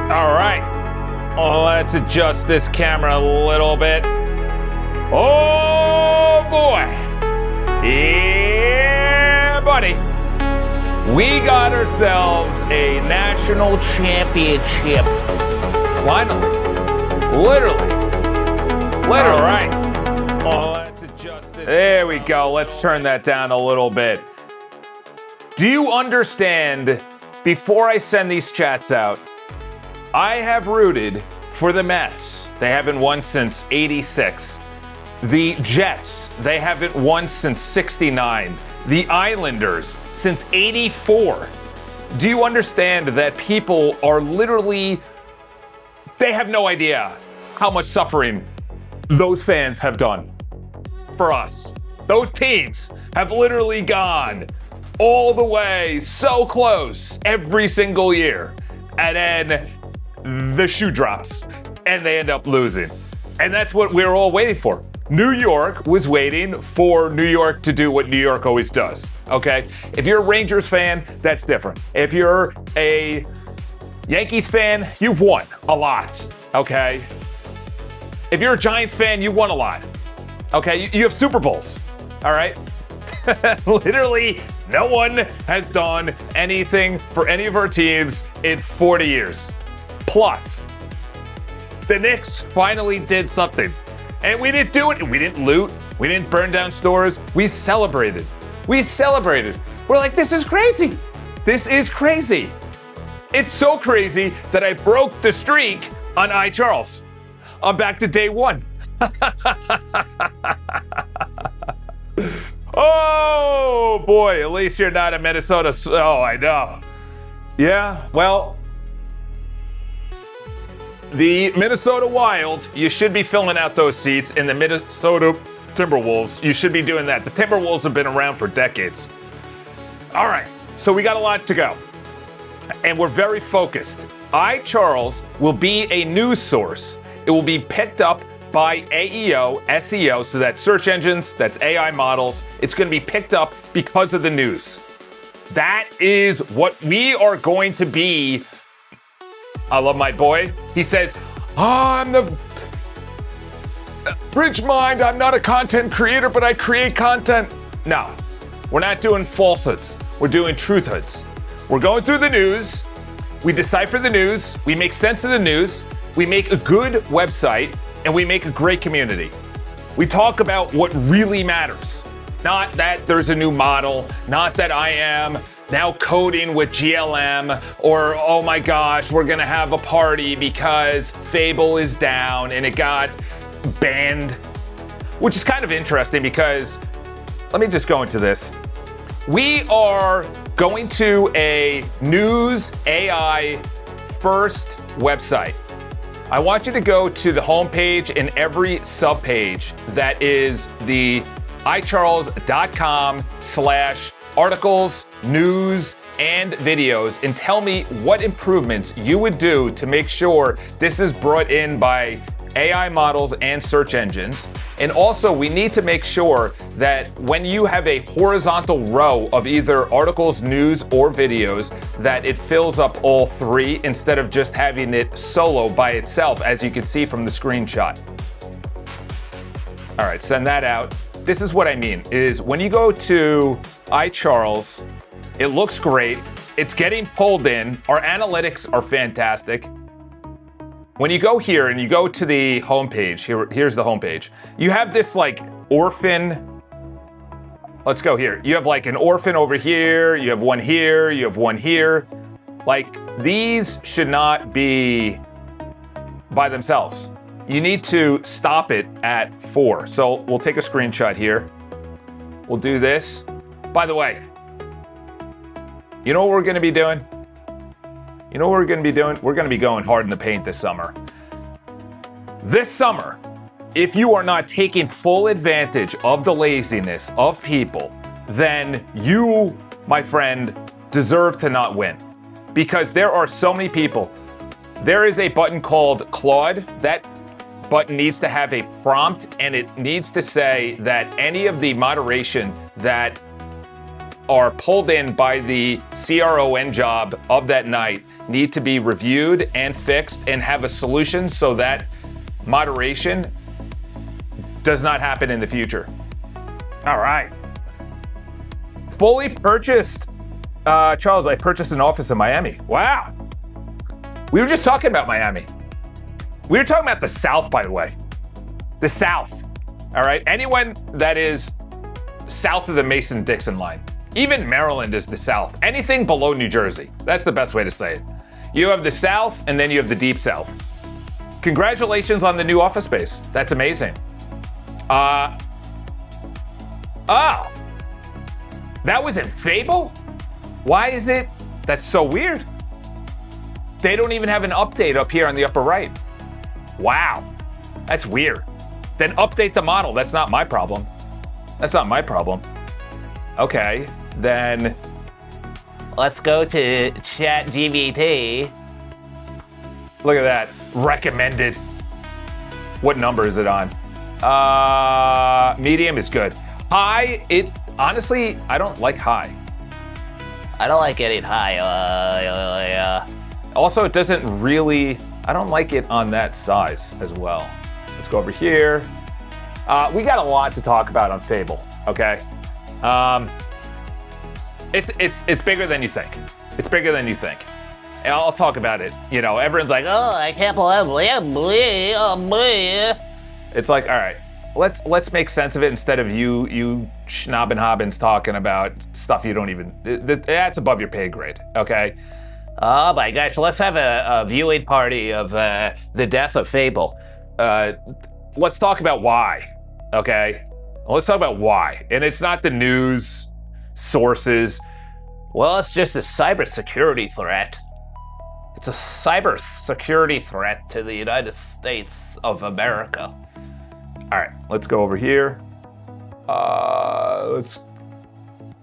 All right. Let's adjust this camera a little bit. Oh, boy. Yeah, buddy. We got ourselves a national championship. Finally. Literally. All right. Let's adjust this. There we go. Let's turn that down a little bit. Do you understand, before I send these chats out, I have rooted for the Mets. They haven't won since '86. The Jets, they haven't won since '69. The Islanders, since '84. Do you understand that people are literally, they have no idea how much suffering those fans have done for us. Those teams have literally gone all the way so close every single year. And then the shoe drops and they end up losing. And that's what we're all waiting for. New York was waiting for New York to do what New York always does, okay? If you're a Rangers fan, that's different. If you're a Yankees fan, you've won a lot, okay? If you're a Giants fan, you won a lot, okay? You have Super Bowls, all right? Literally, no one has done anything for any of our teams in 40 years. Plus, the Knicks finally did something. And we didn't do it. We didn't loot. We didn't burn down stores. We celebrated. We celebrated. We're like, this is crazy. This is crazy. It's so crazy that I broke the streak on Charles. I'm back to day one. Oh, boy. At least you're not a Minnesota. Oh, I know. Yeah, well, the Minnesota Wild, you should be filling out those seats. In the Minnesota Timberwolves, you should be doing that. The Timberwolves have been around for decades. All right, so we got a lot to go. And we're very focused. Charles will be a news source. It will be picked up by AEO, SEO, so that's search engines, that's AI models. It's going to be picked up because of the news. That is what we are going to be. I love my boy. He says, I'm the bridge mind. I'm not a content creator, but I create content. No, we're not doing falsehoods. We're doing truthhoods. We're going through the news. We decipher the news. We make sense of the news. We make a good website, and we make a great community. We talk about what really matters. Not that there's a new model, not that I am now coding with GLM, or oh my gosh, we're gonna have a party because Fable is down and it got banned. Which is kind of interesting because, let me just go into this. We are going to a news AI first website. I want you to go to the homepage and every subpage that is the icharles.com/articles, news, and videos, and tell me what improvements you would do to make sure this is brought in by AI models and search engines. And also, we need to make sure that when you have a horizontal row of either articles, news, or videos, that it fills up all three instead of just having it solo by itself, as you can see from the screenshot. All right, send that out. This is what I mean, is when you go to iCharles, it looks great. It's getting pulled in. Our analytics are fantastic. When you go here and you go to the homepage, here's the homepage. You have this like orphan. Let's go here. You have like an orphan over here. You have one here. You have one here. Like, these should not be by themselves. You need to stop it at 4. So we'll take a screenshot here. We'll do this. By the way, you know what we're going to be doing? You know what we're going to be doing? We're going to be going hard in the paint this summer. This summer, if you are not taking full advantage of the laziness of people, then you, my friend, deserve to not win. Because there are so many people. There is a button called Claude. That button needs to have a prompt, and it needs to say that any of the moderation that are pulled in by the CRON job of that night need to be reviewed and fixed and have a solution so that moderation does not happen in the future. All right. Fully purchased, Charles, I purchased an office in Miami. Wow. We were just talking about Miami. We were talking about the South, by the way. The South. All right. Anyone that is south of the Mason-Dixon line, even Maryland is the South. Anything below New Jersey. That's the best way to say it. You have the South and then you have the Deep South. Congratulations on the new office space. That's amazing. Oh, that was in Fable? Why is it? That's so weird. They don't even have an update up here on the upper right. Wow, that's weird. Then update the model. That's not my problem. That's not my problem. Okay, then let's go to ChatGPT. Look at that, recommended. What number is it on? Medium is good. High, honestly, I don't like high. I don't like getting high. Also, it doesn't really, I don't like it on that size as well. Let's go over here. We got a lot to talk about on Fable, okay? It's bigger than you think. It's bigger than you think. And I'll talk about it. You know, everyone's like, oh, I can't believe it. It's like, all right, let's make sense of it instead of you schnobbin-hobbins talking about stuff you don't even, that's above your pay grade, okay? Oh my gosh, let's have a viewing party of the death of Fable. Let's talk about why, okay? Let's talk about why. And it's not the news sources. Well, it's just a cybersecurity threat. It's a cybersecurity threat to the United States of America. All right, let's go over here. All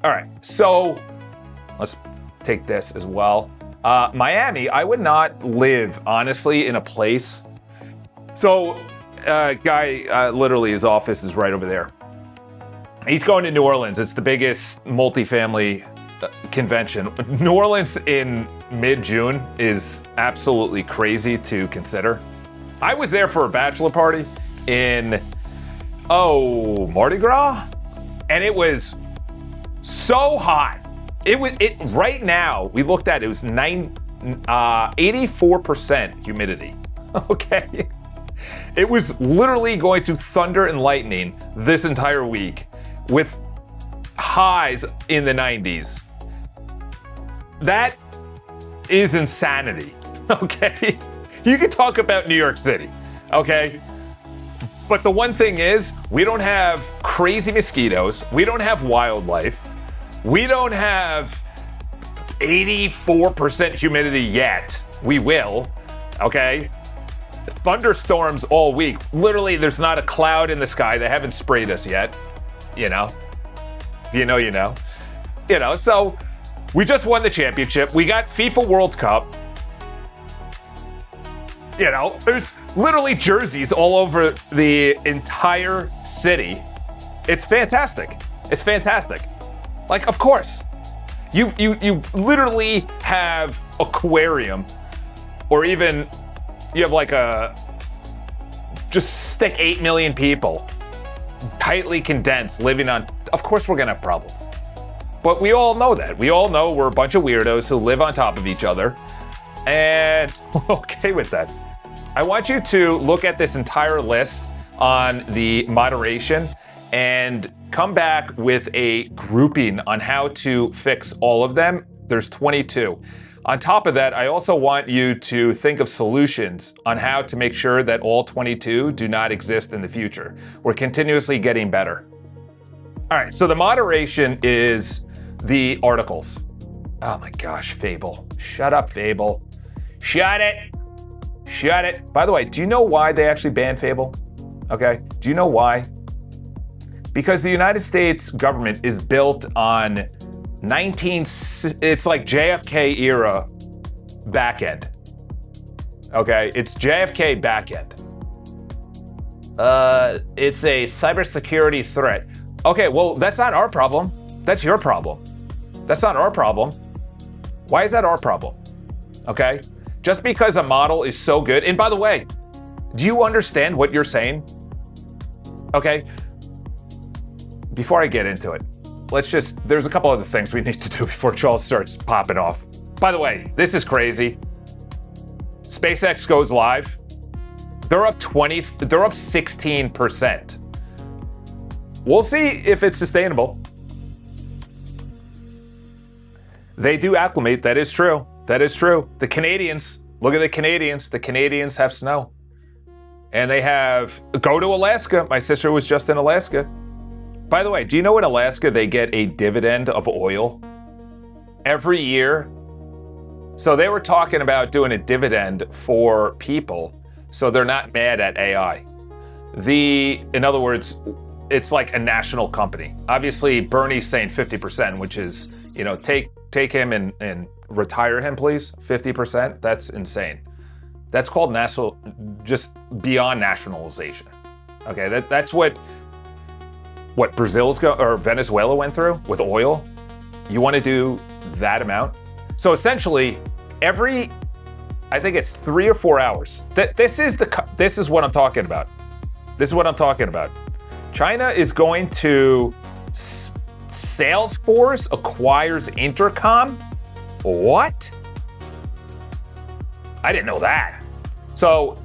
right, so let's take this as well. Miami, I would not live, honestly, in a place. So, guy, literally his office is right over there. He's going to New Orleans. It's the biggest multifamily convention. New Orleans in mid-June is absolutely crazy to consider. I was there for a bachelor party in, Mardi Gras? And it was so hot. Right now, we looked at it, was 84% humidity, okay? It was literally going to thunder and lightning this entire week with highs in the 90s. That is insanity, okay? You can talk about New York City, okay? But the one thing is, we don't have crazy mosquitoes, we don't have wildlife, we don't have 84% humidity yet. We will, okay? Thunderstorms all week. Literally, there's not a cloud in the sky. They haven't sprayed us yet, you know? You know, you know. You know, so we just won the championship. We got FIFA World Cup. You know, there's literally jerseys all over the entire city. It's fantastic. It's fantastic. Like, of course. You literally have aquarium, or even you have like just stick 8 million people, tightly condensed, living on, of course we're gonna have problems. But we all know that. We all know we're a bunch of weirdos who live on top of each other, and we're okay with that. I want you to look at this entire list on the moderation and come back with a grouping on how to fix all of them. There's 22. On top of that, I also want you to think of solutions on how to make sure that all 22 do not exist in the future. We're continuously getting better. All right, so the moderation is the articles. Oh my gosh, Fable. Shut up, Fable. Shut it. Shut it. By the way, do you know why they actually banned Fable? Okay, do you know why? Because the United States government is built on it's like JFK era backend. Okay, it's JFK backend. It's a cybersecurity threat. Okay, well, that's not our problem. That's your problem. That's not our problem. Why is that our problem? okay? Just because a model is so good, and by the way, do you understand what you're saying? Okay, before I get into it, there's a couple other things we need to do before Charles starts popping off. By the way, this is crazy. SpaceX goes live. They're up 16%. We'll see if it's sustainable. They do acclimate, that is true. That is true. The Canadians, look at the Canadians. The Canadians have snow. And they go to Alaska. My sister was just in Alaska. By the way, do you know in Alaska they get a dividend of oil every year? So they were talking about doing a dividend for people so they're not mad at AI. In other words, it's like a national company. Obviously, Bernie's saying 50%, which is, take him and retire him, please. 50%, that's insane. That's called just beyond nationalization. Okay, that's what Brazil's or Venezuela went through with oil. You want to do that amount? So essentially, I think it's 3 or 4 hours. This is what I'm talking about. This is what I'm talking about. China is going to Salesforce acquires Intercom. What? I didn't know that. So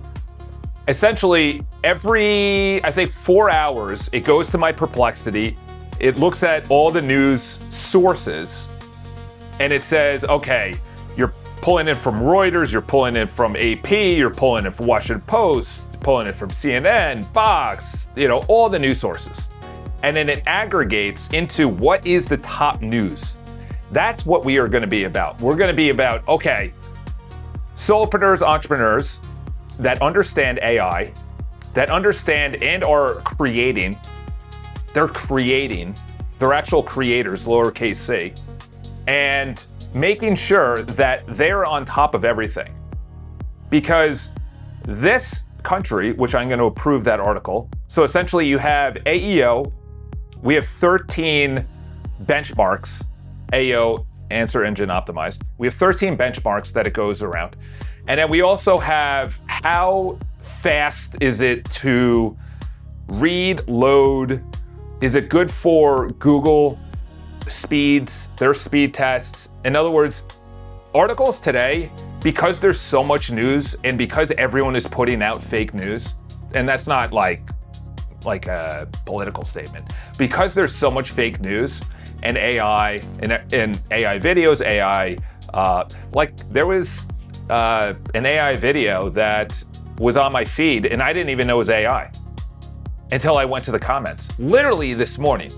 essentially, every, I think, 4 hours, it goes to my Perplexity. It looks at all the news sources, and it says, okay, you're pulling in from Reuters, you're pulling in from AP, you're pulling in from Washington Post, pulling in from CNN, Fox, all the news sources. And then it aggregates into what is the top news. That's what we are going to be about. We're going to be about, okay, solopreneurs, entrepreneurs that understand AI, that understand and are creating. They're actual creators, lowercase c, and making sure that they're on top of everything. Because this country, which I'm going to approve that article, so essentially you have AEO, we have 13 benchmarks, AEO, answer engine optimized. We have 13 benchmarks that it goes around. And then we also have how fast is it to read, load? Is it good for Google speeds, their speed tests? In other words, articles today, because there's so much news and because everyone is putting out fake news, and that's not like a political statement, because there's so much fake news and AI and AI videos, AI, there was an AI video that was on my feed and I didn't even know it was AI until I went to the comments. Literally this morning,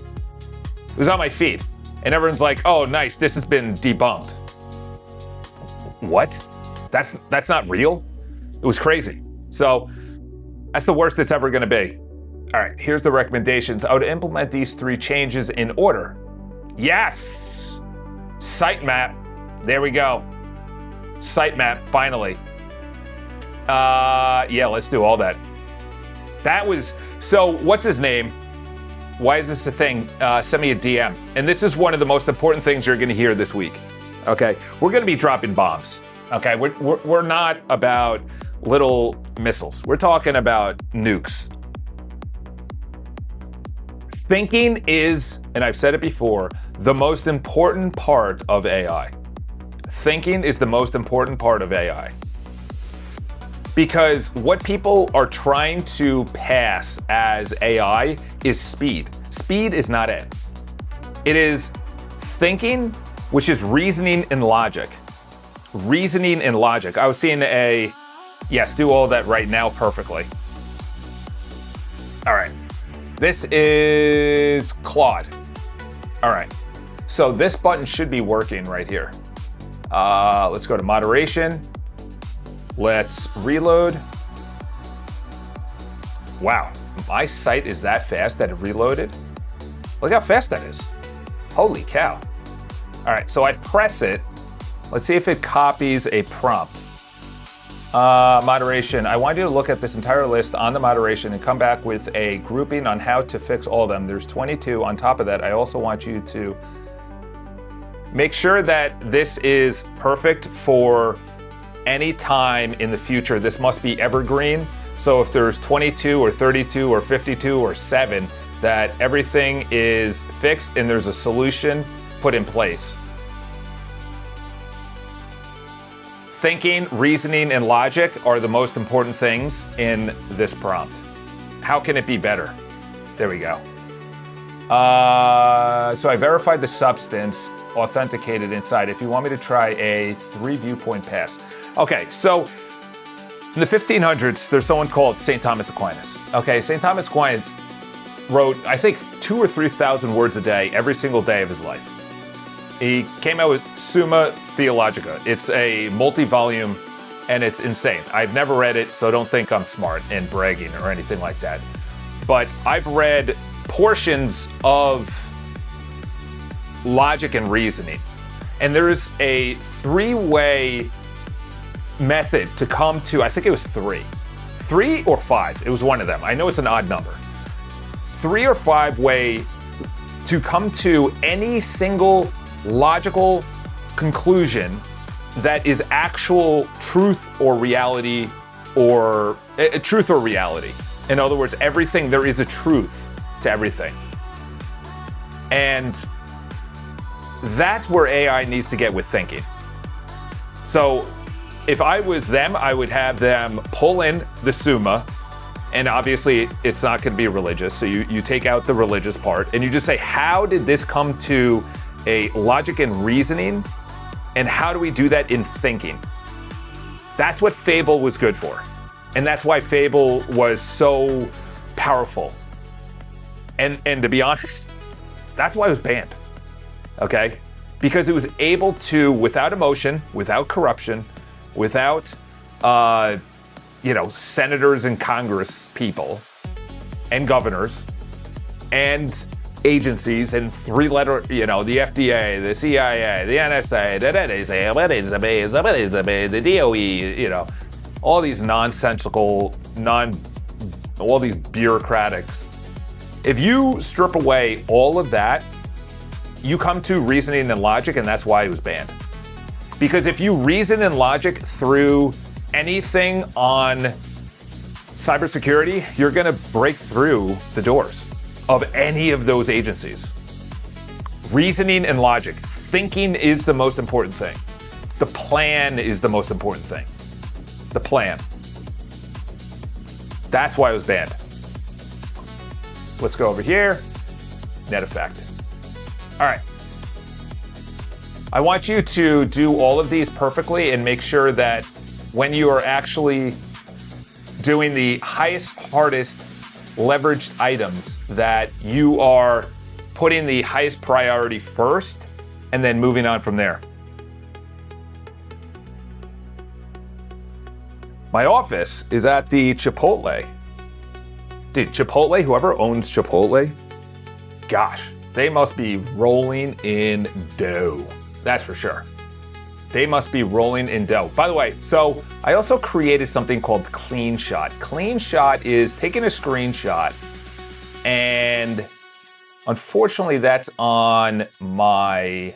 it was on my feed and everyone's like, oh, nice, this has been debunked. What? That's not real? It was crazy. So that's the worst it's ever gonna be. All right, here's the recommendations. I would implement these 3 changes in order. Yes! Sitemap, there we go. Sitemap, finally. Yeah, let's do all that. So what's his name? Why is this a thing? Send me a DM. And this is one of the most important things you're gonna hear this week, okay? We're gonna be dropping bombs, okay? We're not about little missiles. We're talking about nukes. Thinking is, and I've said it before, the most important part of AI. Thinking is the most important part of AI. Because what people are trying to pass as AI is speed. Speed is not it. It is thinking, which is reasoning and logic. Reasoning and logic. I was seeing yes, do all that right now perfectly. All right. This is Claude. All right. So this button should be working right here. Let's go to moderation. Let's reload. Wow, my site is that fast that it reloaded? Look how fast that is. Holy cow. All right, so I press it. Let's see if it copies a prompt. Moderation, I want you to look at this entire list on the moderation and come back with a grouping on how to fix all of them. There's 22. On top of that, I also want you to make sure that this is perfect for any time in the future. This must be evergreen. So if there's 22 or 32 or 52 or 7, that everything is fixed and there's a solution put in place. Thinking, reasoning, and logic are the most important things in this prompt. How can it be better? There we go. So I verified the substance, authenticated inside. If you want me to try a 3-viewpoint pass. Okay, so in the 1500s, there's someone called St. Thomas Aquinas. Okay, St. Thomas Aquinas wrote, I think, 2,000 or 3,000 words a day, every single day of his life. He came out with Summa Theologica. It's a multi-volume, and it's insane. I've never read it, so don't think I'm smart and bragging or anything like that. But I've read portions of logic and reasoning. And there is a 3-way method to come to, I think it was 3 or 5. It was one of them. I know it's an odd number. 3 or 5 way to come to any single logical conclusion that is actual truth or reality, or truth or reality. In other words, everything, there is a truth to everything. And that's where AI needs to get with thinking. So if I was them, I would have them pull in the Summa, and obviously it's not going to be religious, so you take out the religious part, and you just say, how did this come to a logic and reasoning, and how do we do that in thinking? That's what Fable was good for. And that's why Fable was so powerful. And to be honest, that's why it was banned. Okay? Because it was able to, without emotion, without corruption, without senators and Congress people and governors and agencies and 3-letter, the FDA, the CIA, the NSA, the DOE, all these nonsensical, all these bureaucratics. If you strip away all of that, you come to reasoning and logic, and that's why it was banned. Because if you reason and logic through anything on cybersecurity, you're going to break through the doors of any of those agencies. Reasoning and logic. Thinking is the most important thing. The plan is the most important thing. The plan. That's why it was banned. Let's go over here. Net effect. All right. I want you to do all of these perfectly and make sure that when you are actually doing the highest, hardest, leveraged items, that you are putting the highest priority first and then moving on from there. My office is at the Chipotle. Dude, Chipotle, whoever owns Chipotle, gosh, they must be rolling in dough. That's for sure. They must be rolling in dough. By the way, so I also created something called Clean Shot. Clean Shot is taking a screenshot, and unfortunately that's on my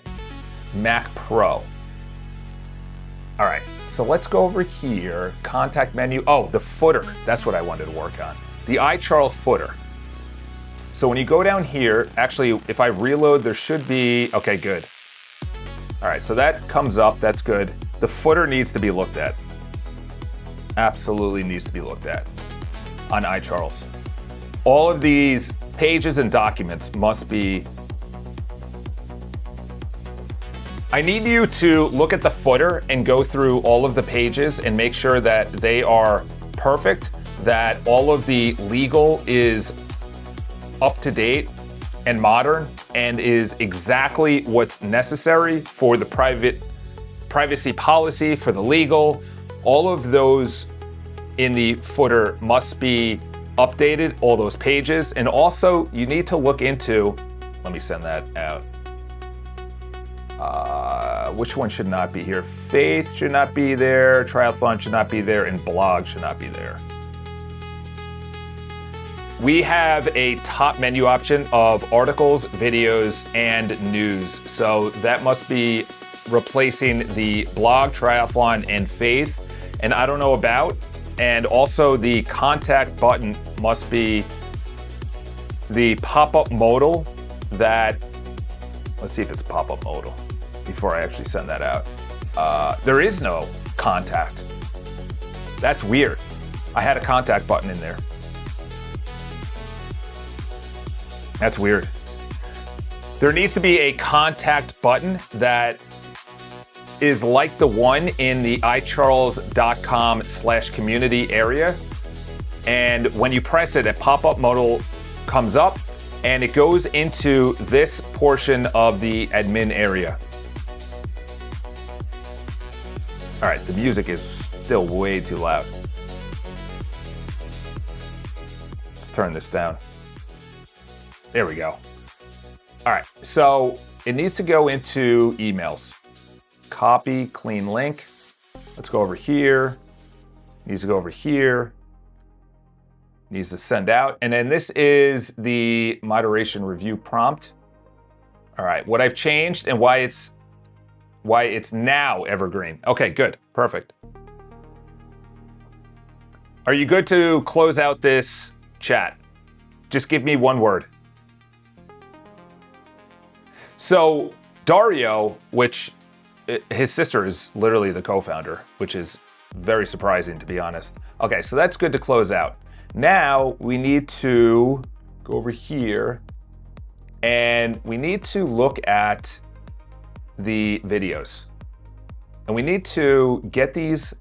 Mac Pro. All right, so let's go over here, contact menu. Oh, the footer, that's what I wanted to work on. The iCharles footer. So when you go down here, actually, if I reload, there should be, okay, good. All right, so that comes up, that's good. The footer needs to be looked at. Absolutely needs to be looked at on iCharles. All of these pages and documents must be. I need you to look at the footer and go through all of the pages and make sure that they are perfect, that all of the legal is up to date and modern and is exactly what's necessary for the privacy policy, for the legal. All of those in the footer must be updated, all those pages. And also you need to look into, let me send that out. Which one should not be here? Faith should not be there, triathlon should not be there, and blog should not be there. We have a top menu option of articles, videos, and news. So that must be replacing the blog, triathlon, and faith, and I don't know about. And also the contact button must be the pop-up modal that, let's see if it's pop-up modal before I actually send that out. There is no contact. That's weird. I had a contact button in there. That's weird. There needs to be a contact button that is like the one in the icharles.com/community area. And when you press it, a pop-up modal comes up and it goes into this portion of the admin area. All right, the music is still way too loud. Let's turn this down. There we go. All right, so it needs to go into emails. Copy, clean link. Let's go over here. Needs to go over here. Needs to send out. And then this is the moderation review prompt. All right, what I've changed and why it's now evergreen. Okay, good, perfect. Are you good to close out this chat? Just give me one word. So Dario, which his sister is literally the co-founder, which is very surprising to be honest. Okay, so that's good to close out. Now we need to go over here and we need to look at the videos. And we need to get these.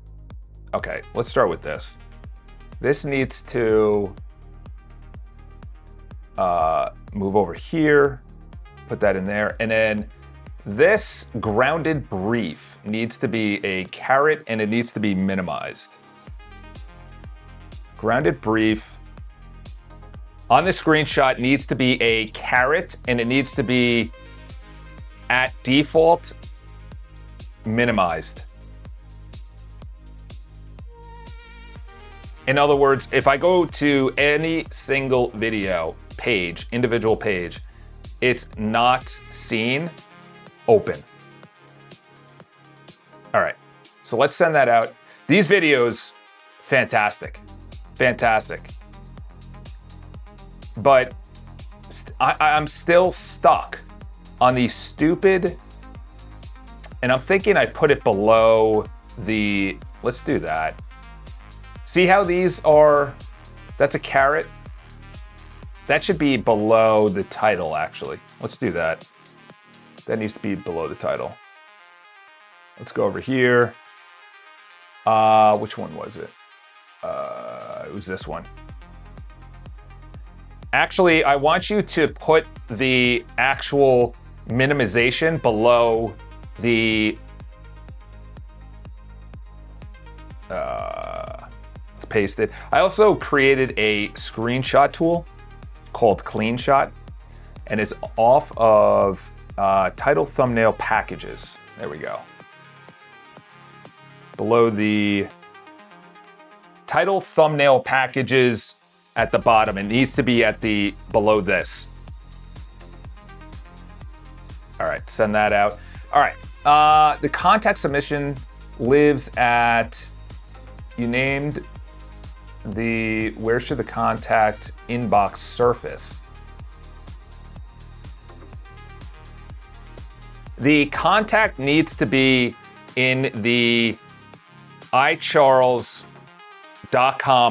Okay, let's start with this. This needs to move over here. Put that in there. And then this grounded brief needs to be a caret and it needs to be minimized. Grounded brief on the screenshot needs to be a caret and it needs to be at default minimized. In other words, if I go to any single video page, individual page, it's not seen open. All right, so let's send that out. These videos, fantastic, fantastic. But I'm still stuck on these stupid, and I'm thinking I put it below the, let's do that. See how these are, that's a caret. That should be below the title, actually. Let's do that. That needs to be below the title. Let's go over here. Which one was it? It was this one. Actually, I want you to put the actual minimization below the... let's paste it. I also created a screenshot tool called CleanShot, and it's off of title thumbnail packages. There we go. Below the title thumbnail packages at the bottom, it needs to be at the below this. All right, send that out. All right, the contact submission lives at, you named the, where should the contact inbox surface? The contact needs to be in the iCharles.com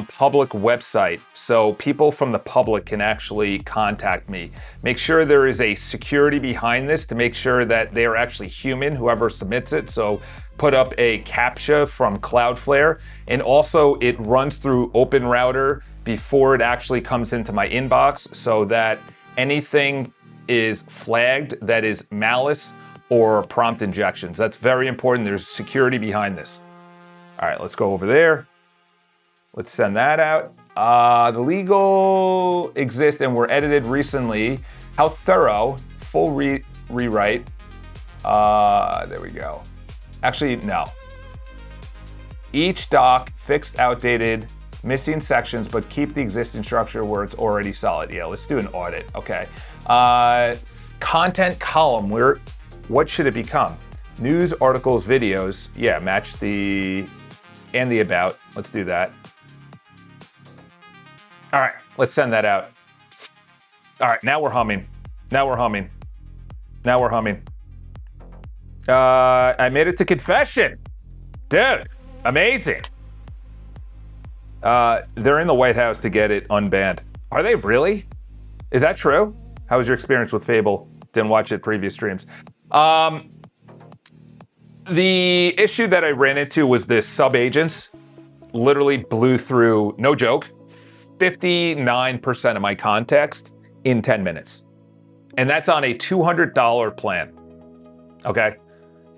public website, so people from the public can actually contact me. Make sure there is a security behind this to make sure that they are actually human, whoever submits it. So put up a CAPTCHA from Cloudflare, and also it runs through OpenRouter before it actually comes into my inbox, so that anything is flagged that is malice or prompt injections. That's very important. There's security behind this. All right, let's go over there. Let's send that out. The legal exist and were edited recently. How thorough? Full rewrite. There we go. Actually, no. Each doc fixed outdated, missing sections, but keep the existing structure where it's already solid. Yeah, let's do an audit. Okay. Content column, what should it become? News, articles, videos. Yeah, match the and the about. Let's do that. All right, let's send that out. All right, now we're humming. Now we're humming. Now we're humming. I made it to confession. Dude, amazing. They're in the White House to get it unbanned. Are they really? Is that true? How was your experience with Fable? Didn't watch it previous streams. The issue that I ran into was this sub-agents literally blew through, no joke, 59% of my context in 10 minutes. And that's on a $200 plan, okay?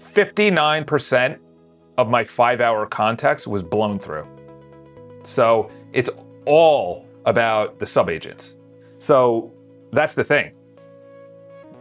59% of my 5-hour context was blown through. So it's all about the sub-agents. So that's the thing.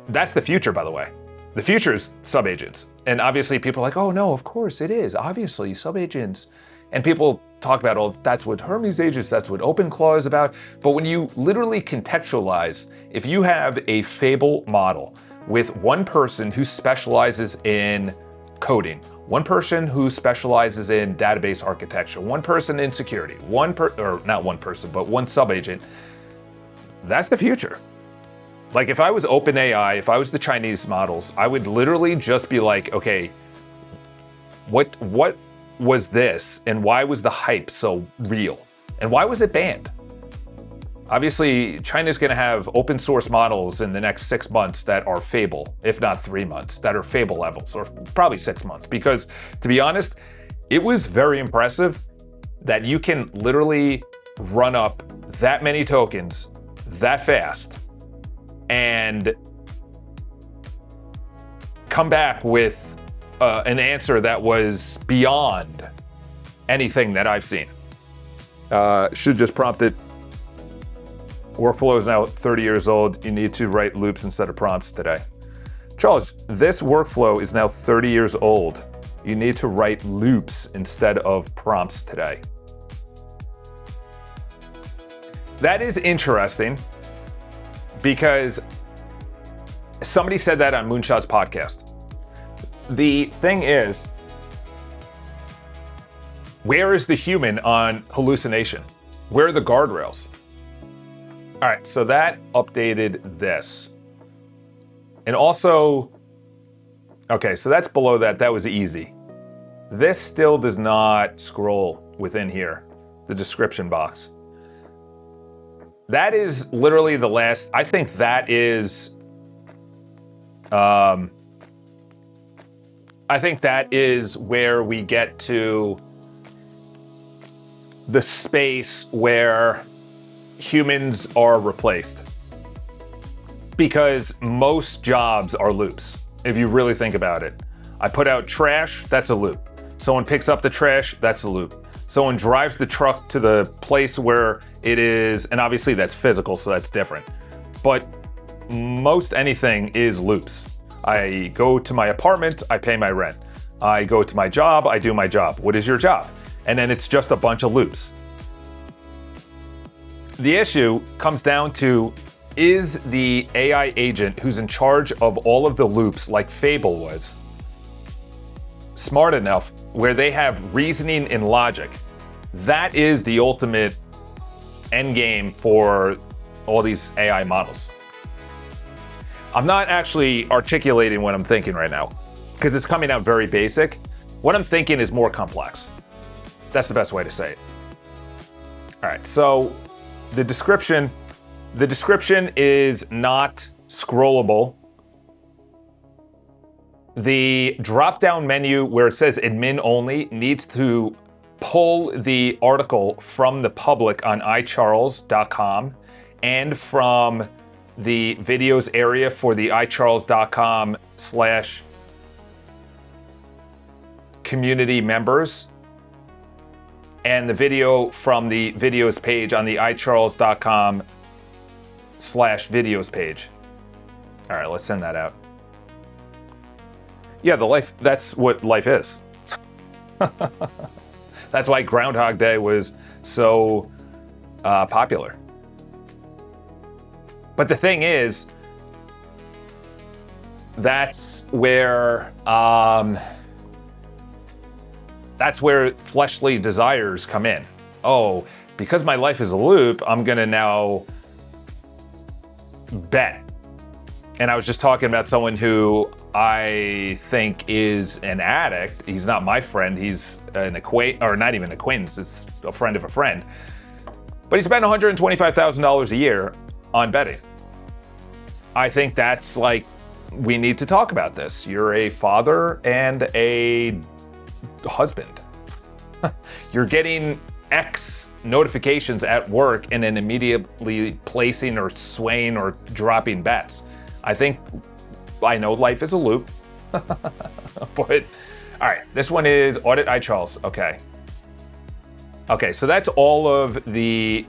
That's the future, by the way. The future is sub-agents. And obviously people are like, oh no, of course it is. Obviously, sub-agents. And people talk about, oh, that's what Hermes agents, that's what OpenClaw is about. But when you literally contextualize, if you have a Fable model with one person who specializes in coding, one person who specializes in database architecture, one person in security, not one person, but one sub-agent, that's the future. Like if I was OpenAI, if I was the Chinese models, I would literally just be like, okay, what was this and why was the hype so real? And why was it banned? Obviously, China's gonna have open source models in the next 6 months that are Fable, if not 3 months, that are Fable levels, or probably 6 months. Because to be honest, it was very impressive that you can literally run up that many tokens that fast and come back with an answer that was beyond anything that I've seen. Should just prompt it. Workflow is now 30 years old. You need to write loops instead of prompts today. Charles, this workflow is now 30 years old. You need to write loops instead of prompts today. That is interesting because somebody said that on Moonshot's podcast. The thing is, where is the human on hallucination? Where are the guardrails? All right, so that updated this. And also, okay, so that's below that. That was easy. This still does not scroll within here, the description box. That is literally the last, I think that is, I think that is where we get to the space where humans are replaced. Because most jobs are loops, if you really think about it. I put out trash, that's a loop. Someone picks up the trash, that's a loop. Someone drives the truck to the place where it is, and obviously that's physical, so that's different. But most anything is loops. I go to my apartment, I pay my rent. I go to my job, I do my job. What is your job? And then it's just a bunch of loops. The issue comes down to, is the AI agent who's in charge of all of the loops like Fable was smart enough where they have reasoning and logic? That is the ultimate end game for all these AI models. I'm not actually articulating what I'm thinking right now because it's coming out very basic. What I'm thinking is more complex. That's the best way to say it. All right, so the description is not scrollable. The drop-down menu where it says admin only needs to pull the article from the public on iCharles.com and from the videos area for the iCharles.com/community members, and the video from the videos page on the iCharles.com/videos page. All right, let's send that out. Yeah, that's what life is. That's why Groundhog Day was so popular. But the thing is, that's where fleshly desires come in. Oh, because my life is a loop, I'm gonna now bet. And I was just talking about someone who I think is an addict. He's not my friend. He's an or not even acquaintance. It's a friend of a friend. But he spent $125,000 a year on betting. I think that's like, we need to talk about this. You're a father and a husband. You're getting X notifications at work and then immediately placing or swaying or dropping bets. I know life is a loop, but all right, this one is Audit I Charles. Okay, so that's all of the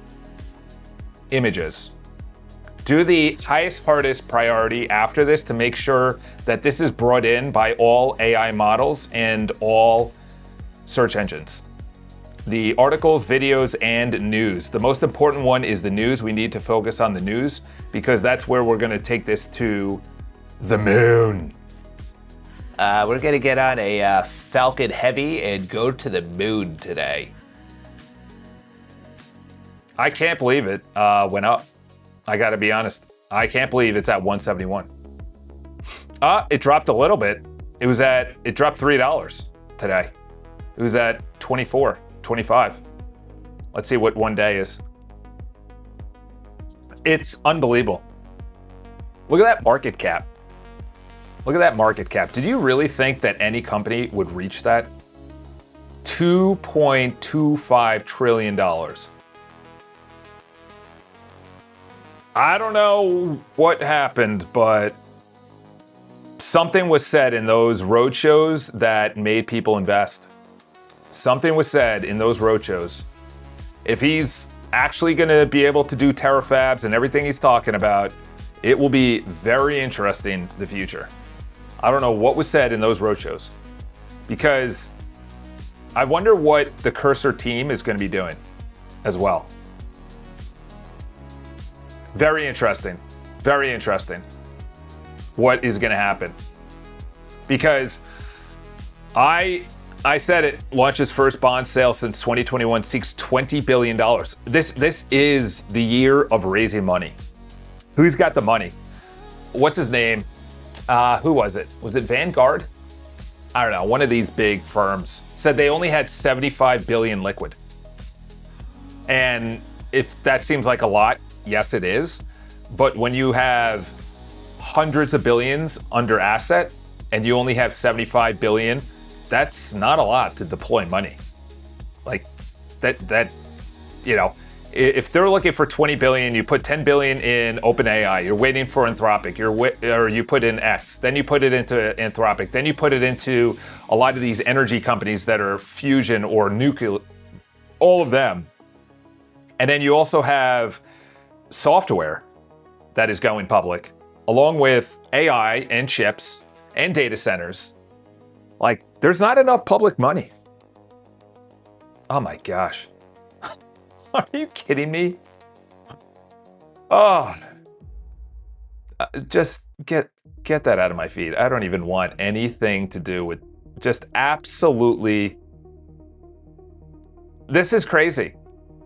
images. Do the hardest priority after this to make sure that this is brought in by all AI models and all search engines. The articles, videos, and news. The most important one is the news. We need to focus on the news because that's where we're gonna take this to the moon. We're gonna get on a Falcon Heavy and go to the moon today. I can't believe it went up. I gotta be honest. I can't believe it's at 171. It dropped a little bit. It dropped $3 today. It was at 24. 25. Let's see what one day is. It's unbelievable. Look at that market cap. Look at that market cap. Did you really think that any company would reach that? $2.25 trillion. I don't know what happened, but something was said in those roadshows that made people invest. Something was said in those roadshows. If he's actually going to be able to do terafabs and everything he's talking about, it will be very interesting, the future. I don't know what was said in those roadshows, because I wonder what the Cursor team is going to be doing as well. Very interesting. Very interesting. What is going to happen? Because I said it, launches first bond sale since 2021, seeks $20 billion. This is the year of raising money. Who's got the money? What's his name? Who was it? Was it Vanguard? I don't know, one of these big firms said they only had 75 billion liquid. And if that seems like a lot, yes it is. But when you have hundreds of billions under asset and you only have 75 billion, that's not a lot to deploy money. Like that, you know, if they're looking for 20 billion, you put 10 billion in OpenAI, you're waiting for Anthropic, or you put in X, then you put it into Anthropic, then you put it into a lot of these energy companies that are fusion or nuclear, all of them. And then you also have software that is going public, along with AI and chips and data centers. Like, there's not enough public money. Oh my gosh. Are you kidding me? Oh, just get that out of my feed. I don't even want anything to do with, just absolutely. This is crazy.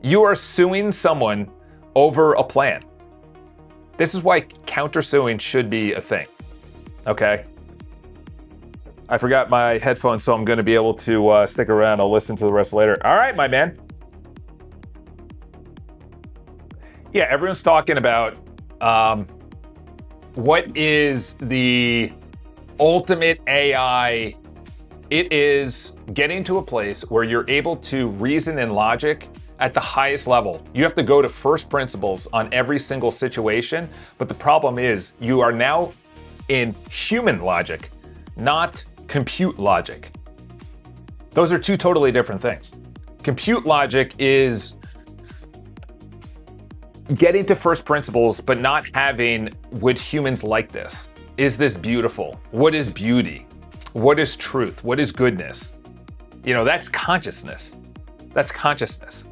You are suing someone over a plan. This is why countersuing should be a thing. Okay? I forgot my headphones, so I'm going to be able to stick around. I'll listen to the rest later. All right, my man. Yeah, everyone's talking about what is the ultimate AI. It is getting to a place where you're able to reason and logic at the highest level. You have to go to first principles on every single situation. But the problem is you are now in human logic, not compute logic. Those are two totally different things. Compute logic is getting to first principles, but not having, would humans like this? Is this beautiful? What is beauty? What is truth? What is goodness? You know, that's consciousness. That's consciousness.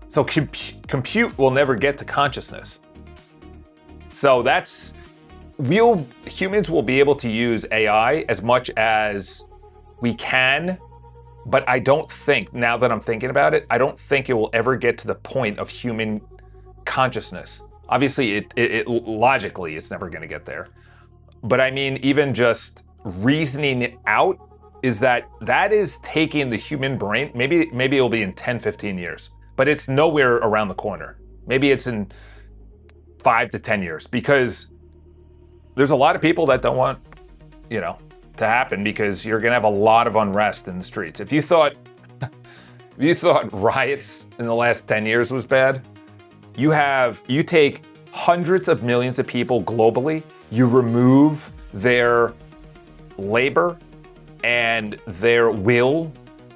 So compute will never get to consciousness. So that's humans will be able to use AI as much as we can, but I don't think, now that I'm thinking about it, I don't think it will ever get to the point of human consciousness. Obviously, it logically, it's never going to get there. But I mean, even just reasoning it out is that is taking the human brain. Maybe it'll be in 10, 15 years, but it's nowhere around the corner. Maybe it's in 5 to 10 years, because there's a lot of people that don't want, to happen, because you're going to have a lot of unrest in the streets. If you thought riots in the last 10 years was bad, you take hundreds of millions of people globally, you remove their labor and their will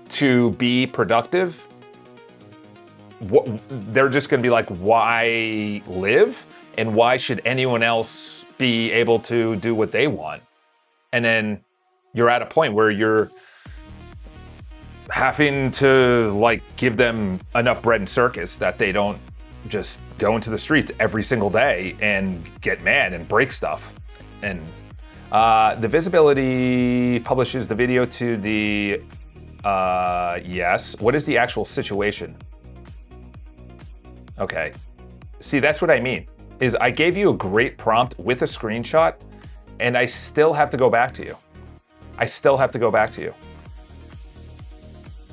to be productive, they're just going to be like, why live? And why should anyone else be able to do what they want? And then you're at a point where you're having to give them enough bread and circus that they don't just go into the streets every single day and get mad and break stuff. And the Visibility publishes the video to the, yes. What is the actual situation? Okay. See, that's what I mean, is I gave you a great prompt with a screenshot, and I still have to go back to you.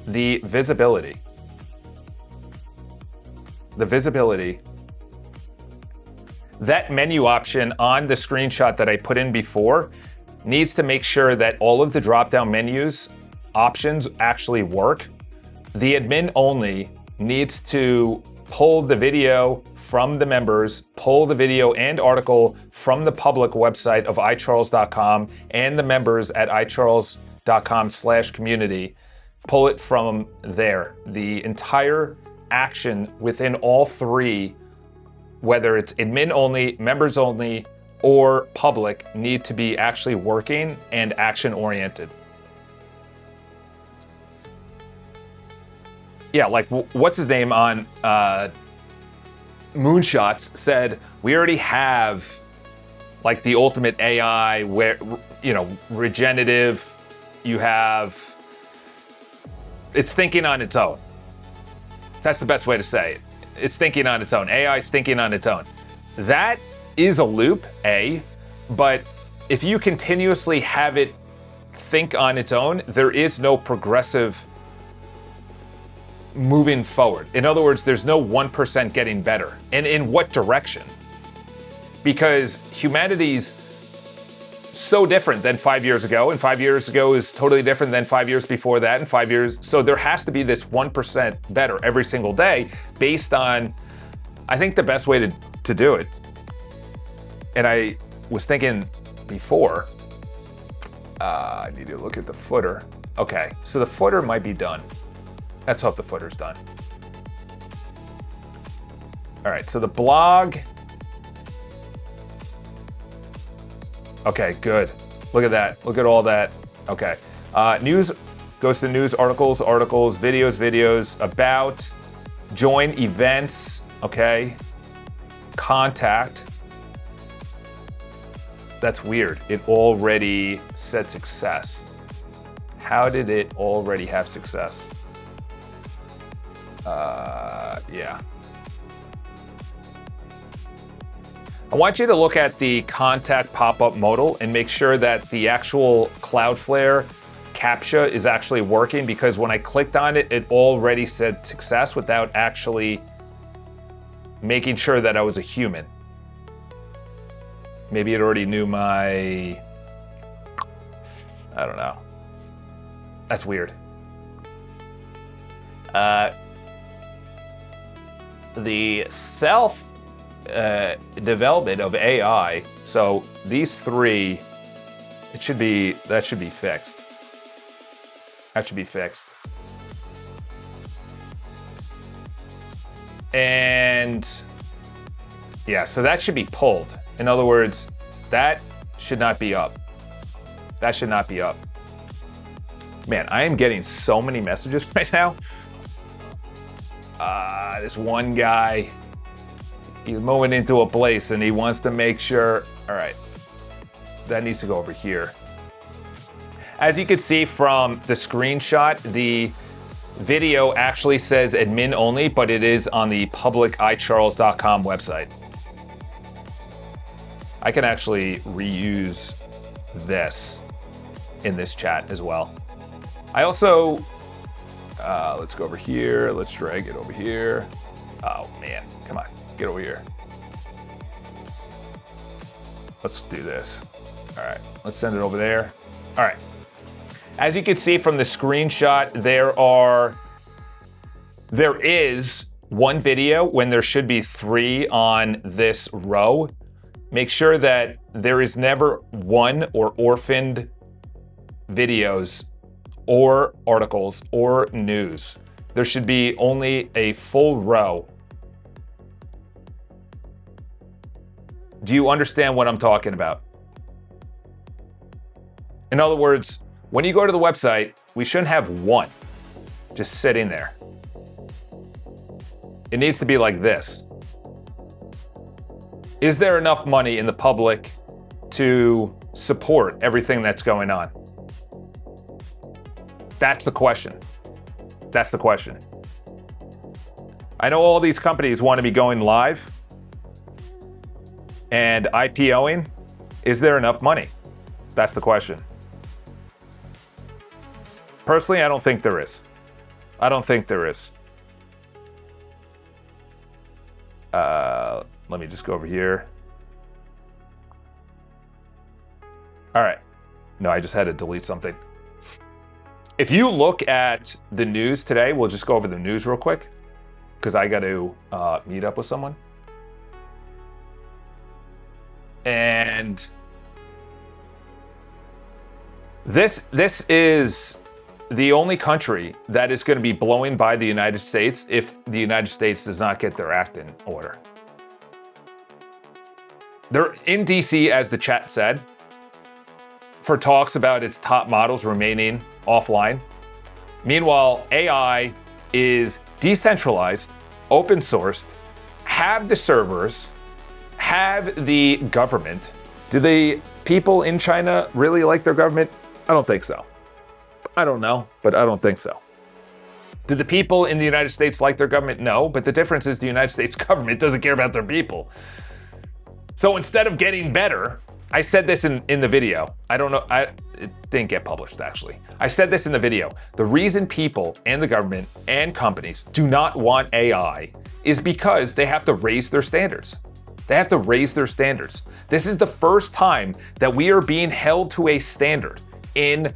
The visibility. That menu option on the screenshot that I put in before needs to make sure that all of the drop-down menus options actually work. The admin only needs to pull the video from the members, pull the video and article from the public website of iCharles.com and the members at iCharles.com/community. Pull it from there. The entire action within all three, whether it's admin only, members only, or public, need to be actually working and action oriented. Yeah, what's his name on Moonshots said, we already have the ultimate AI where, regenerative, it's thinking on its own. That's the best way to say it. It's thinking on its own. AI is thinking on its own. That is a loop, but if you continuously have it think on its own, there is no progressive moving forward. In other words, there's no 1% getting better. And in what direction? Because humanity's so different than 5 years ago, and 5 years ago is totally different than 5 years before that, and 5 years. So there has to be this 1% better every single day based on, I think the best way to do it, and I was thinking before, I need to look at the footer. Okay, so the footer might be done. Let's hope the footer's done. All right, so the blog. Okay, good. Look at that. Look at all that. Okay. News goes to news, articles, videos, about, join, events, okay. Contact. That's weird. It already said success. How did it already have success? Yeah. I want you to look at the contact pop-up modal and make sure that the actual Cloudflare CAPTCHA is actually working, because when I clicked on it, it already said success without actually making sure that I was a human. Maybe it already knew my... I don't know. That's weird. The development of AI. So these three, that should be fixed. That should be fixed. And yeah, so that should be pulled. In other words, that should not be up. That should not be up. Man, I am getting so many messages right now. This one guy, he's moving into a place and he wants to make sure. All right, that needs to go over here. As you can see from the screenshot, the video actually says admin only, but it is on the public iCharles.com website. I can actually reuse this in this chat as well. I also, let's go over here. Let's drag it over here. Oh man, come on, get over here. Let's do this. All right, let's send it over there. All right. As you can see from the screenshot, there is one video when there should be 3 on this row. Make sure that there is never one or orphaned videos or articles or news. There should be only a full row. Do you understand what I'm talking about? In other words, when you go to the website, we shouldn't have one just sitting there. It needs to be like this. Is there enough money in the public to support everything that's going on? That's the question. That's the question. I know all these companies want to be going live and IPOing. Is there enough money? That's the question. Personally, I don't think there is. I don't think there is. Let me just go over here. All right. No, I just had to delete something. If you look at the news today, we'll just go over the news real quick because I got to meet up with someone. And this is the only country that is going to be blowing by the United States if the United States does not get their act in order. They're in DC, as the chat said, for talks about its top models remaining offline. Meanwhile, AI is decentralized, open sourced, have the servers, have the government. Do the people in China really like their government? I don't think so. I don't know, but I don't think so. Do the people in the United States like their government? No, but the difference is the United States government doesn't care about their people. So instead of getting better, I said this in the video. I don't know, it didn't get published actually. I said this in the video. The reason people and the government and companies do not want AI is because they have to raise their standards. They have to raise their standards. This is the first time that we are being held to a standard in,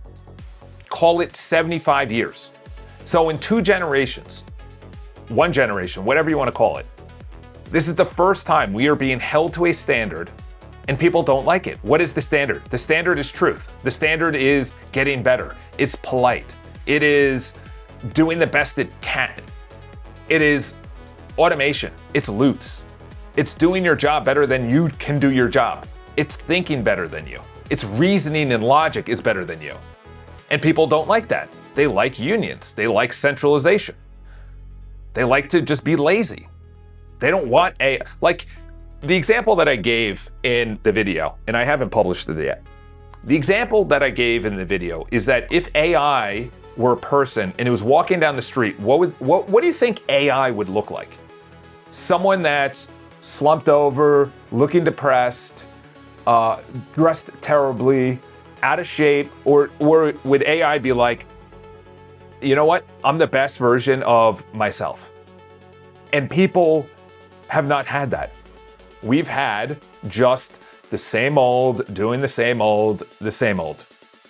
call it 75 years. So in 2 generations, 1 generation, whatever you want to call it, this is the first time we are being held to a standard and people don't like it. What is the standard? The standard is truth. The standard is getting better. It's polite. It is doing the best it can. It is automation. It's loots. It's doing your job better than you can do your job. It's thinking better than you. It's reasoning and logic is better than you. And people don't like that. They like unions. They like centralization. They like to just be lazy. They don't want like the example that I gave in the video, and I haven't published it yet. The example that I gave in the video is that if AI were a person and it was walking down the street, what do you think AI would look like? Someone that's slumped over, looking depressed, dressed terribly, out of shape, or would AI be like, you know what? I'm the best version of myself. And people have not had that. We've had just the same old, doing the same old, the same old.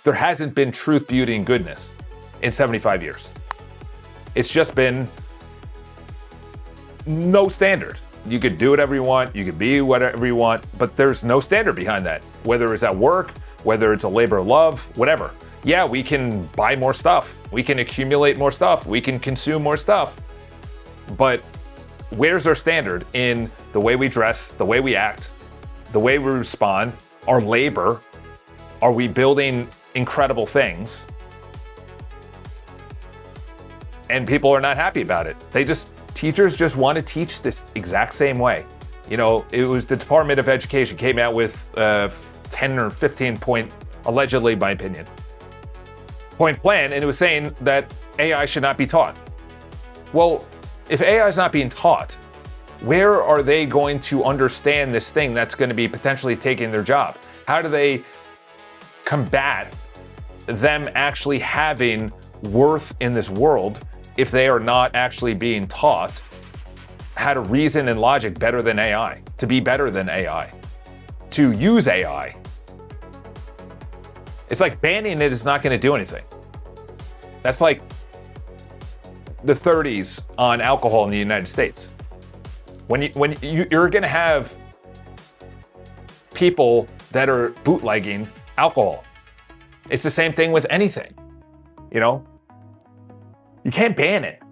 There hasn't been truth, beauty, and goodness in 75 years. It's just been no standard. You could do whatever you want, you could be whatever you want, but there's no standard behind that. Whether it's at work, whether it's a labor of love, whatever. Yeah, we can buy more stuff. We can accumulate more stuff. We can consume more stuff. But where's our standard in the way we dress, the way we act, the way we respond, our labor? Are we building incredible things? And people are not happy about it. Teachers just want to teach this exact same way. You know, it was the Department of Education came out with 10 or 15 point, allegedly my opinion, point plan, and it was saying that AI should not be taught. Well, if AI is not being taught, where are they going to understand this thing that's going to be potentially taking their job? How do they combat them actually having worth in this world if they are not actually being taught how to reason and logic better than AI, to be better than AI, to use AI? It's like banning it is not going to do anything. That's like the 30s on alcohol in the United States. When you're going to have people that are bootlegging alcohol. It's the same thing with anything. You know, you can't ban it.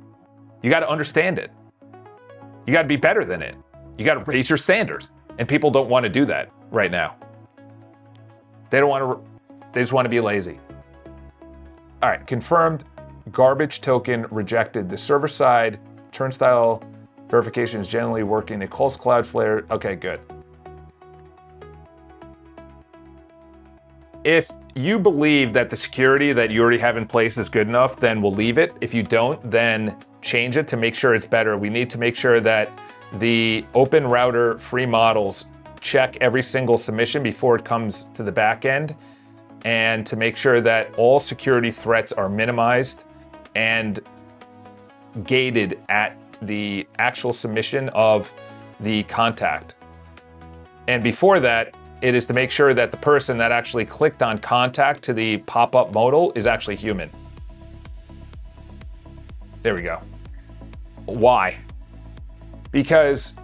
You got to understand it. You got to be better than it. You got to raise your standards. And people don't want to do that right now. They don't want to, they just want to be lazy. All right, confirmed. Garbage token rejected. The server side turnstile verification is generally working. It calls Cloudflare. Okay, good. If you believe that the security that you already have in place is good enough, then we'll leave it. If you don't, then change it to make sure it's better. We need to make sure that the open router free models check every single submission before it comes to the back end, and to make sure that all security threats are minimized and gated at the actual submission of the contact. And before that, it is to make sure that the person that actually clicked on contact to the pop-up modal is actually human. There we go. Why? Because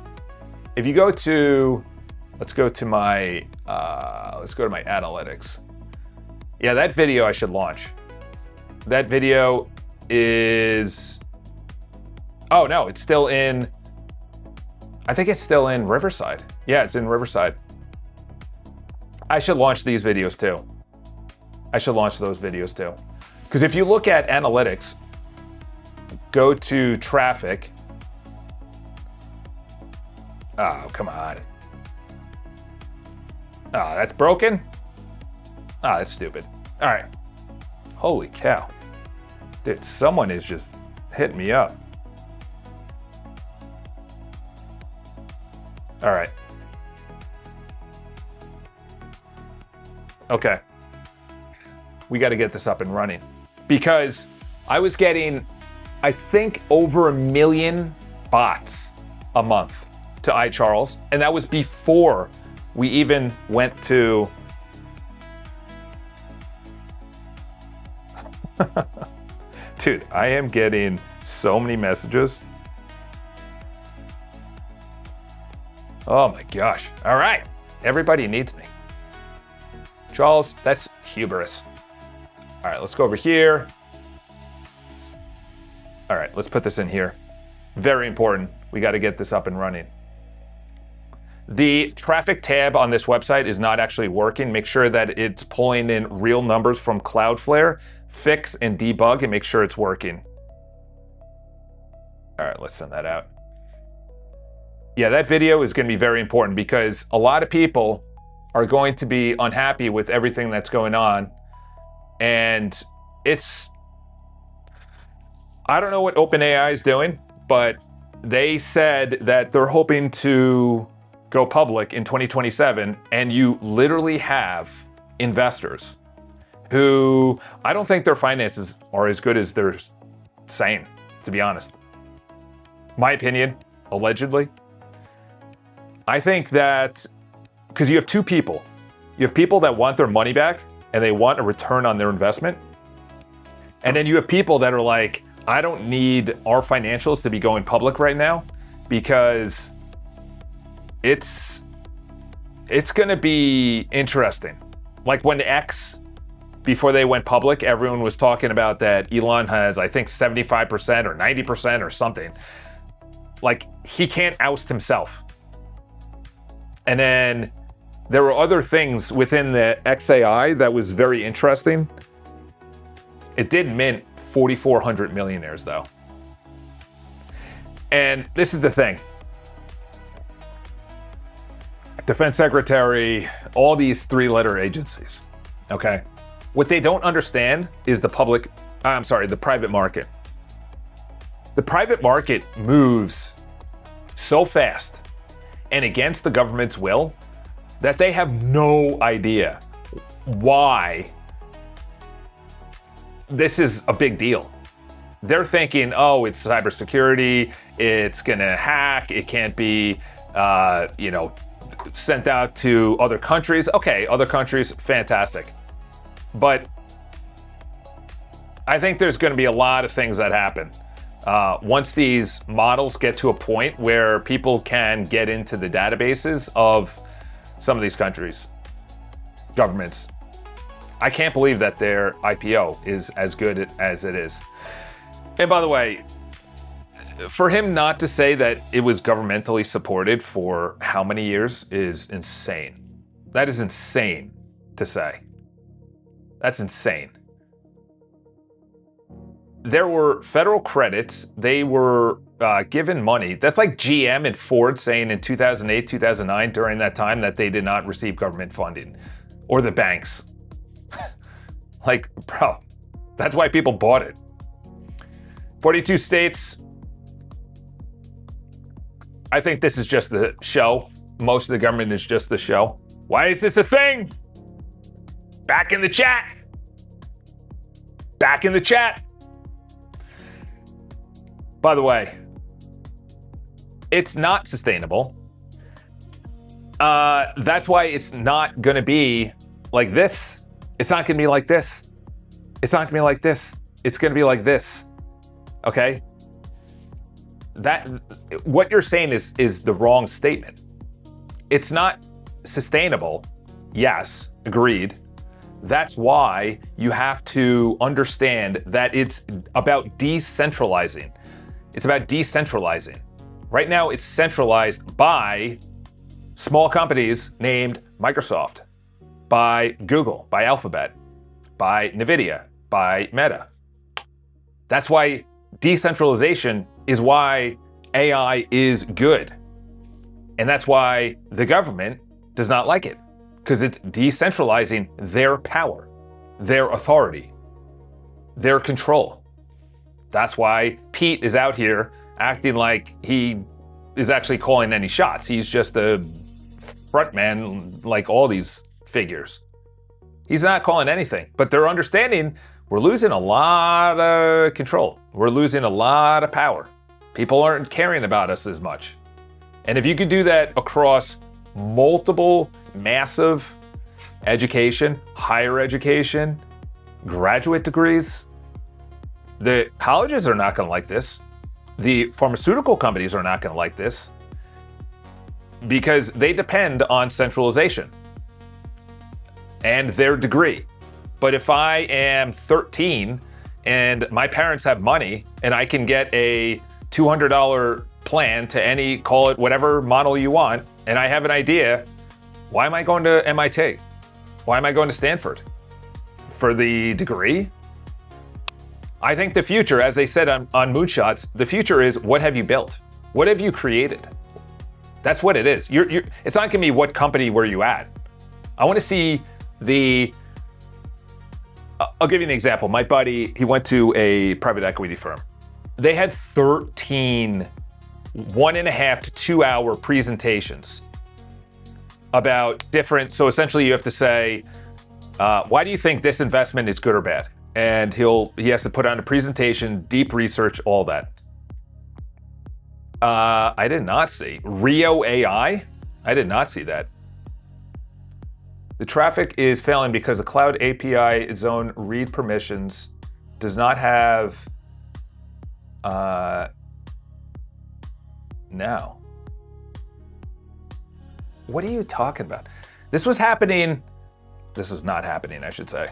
if you go to, let's go to my analytics. Yeah, that video I should launch. That video is, oh no, it's still in, I think it's still in Riverside. Yeah, it's in Riverside. I should launch these videos too. I should launch those videos too. Because if you look at analytics, go to traffic. Oh, come on. Oh, that's broken? Ah, that's stupid. All right. Holy cow. Dude, someone is just hitting me up. All right. Okay. We got to get this up and running, because I was getting, I think, over 1 million bots a month to iCharles, and that was before we even went to dude, I am getting so many messages. Oh my gosh. All right. Everybody needs me. Charles, that's hubris. All right, let's go over here. All right, let's put this in here. Very important. We got to get this up and running. The traffic tab on this website is not actually working. Make sure that it's pulling in real numbers from Cloudflare. Fix and debug and make sure it's working. All right, let's send that out. Yeah, that video is going to be very important, because a lot of people are going to be unhappy with everything that's going on. And it's, I don't know what OpenAI is doing, but they said that they're hoping to go public in 2027. And you literally have investors who, I don't think their finances are as good as they're saying, to be honest. My opinion, allegedly. I think that, because you have two people. You have people that want their money back and they want a return on their investment. And then you have people that are like, I don't need our financials to be going public right now, because it's going to be interesting. Like when X, before they went public, everyone was talking about that Elon has, I think, 75% or 90% or something. Like, he can't oust himself. And then there were other things within the XAI that was very interesting. It did mint 4,400 millionaires, though. And this is the thing. defense secretary, all these three-letter agencies, okay? What they don't understand is the private market. The private market moves so fast and against the government's will that they have no idea why this is a big deal. They're thinking, oh, it's cybersecurity, it's gonna hack, it can't be, sent out to other countries. Okay, other countries, fantastic. But I think there's gonna be a lot of things that happen. Once these models get to a point where people can get into the databases of some of these countries, governments, I can't believe that their IPO is as good as it is. And by the way, for him not to say that it was governmentally supported for how many years is insane. That is insane to say. That's insane. There were federal credits. They were given money. That's like GM and Ford saying in 2008, 2009, during that time, that they did not receive government funding. Or the banks. Like, bro, that's why people bought it. 42 states. I think this is just the show. Most of the government is just the show. Why is this a thing? Back in the chat. Back in the chat. By the way, it's not sustainable. That's why it's not going to be like this. It's not going to be like this. It's not going to be like this. It's going to be like this. Okay? That what you're saying is the wrong statement. It's not sustainable. Yes, agreed. That's why you have to understand that it's about decentralizing. It's about decentralizing. Right now, it's centralized by small companies named Microsoft, by Google, by Alphabet, by NVIDIA, by Meta. That's why decentralization is why AI is good. And that's why the government does not like it, because it's decentralizing their power, their authority, their control. That's why Pete is out here acting like he is actually calling any shots. He's just a front man like all these figures. He's not calling anything, but they're understanding we're losing a lot of control. We're losing a lot of power. People aren't caring about us as much. And if you could do that across multiple massive education, higher education, graduate degrees, the colleges are not going to like this. The pharmaceutical companies are not going to like this because they depend on centralization and their degree. But if I am 13 and my parents have money and I can get a $200 plan to any, call it whatever model you want, and I have an idea, why am I going to MIT? Why am I going to Stanford? For the degree? I think the future, as they said on Moonshots, the future is what have you built? What have you created? That's what it is. It's not going to be what company were you at. I want to see I'll give you an example. My buddy, he went to a private equity firm. They had 13 1.5 to 2 hour presentations about different, so essentially you have to say, why do you think this investment is good or bad? And he has to put on a presentation, deep research, all that. I did not see. Rio AI? I did not see that. The traffic is failing because the cloud API zone read permissions does not have now. What are you talking about? This was happening. This is not happening, I should say.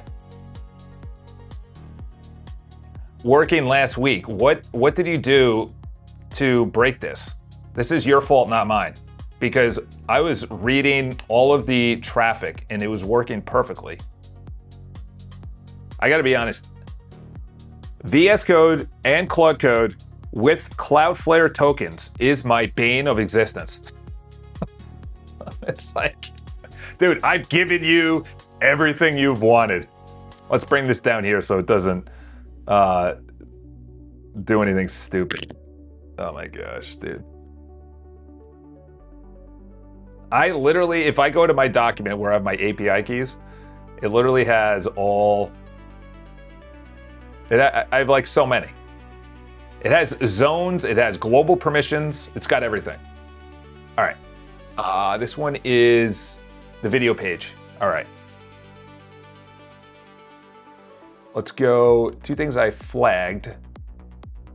Working last week. What did you do to break this? This is your fault, not mine. Because I was reading all of the traffic and it was working perfectly. I gotta be honest. VS Code and Claude Code with Cloudflare tokens is my bane of existence. It's like, dude, I've given you everything you've wanted. Let's bring this down here so it doesn't do anything stupid. Oh my gosh, dude. I literally, if I go to my document where I have my API keys, it literally has all, I have like so many. It has zones, it has global permissions, it's got everything. All right, this one is the video page. All right. Let's go, 2 things I flagged.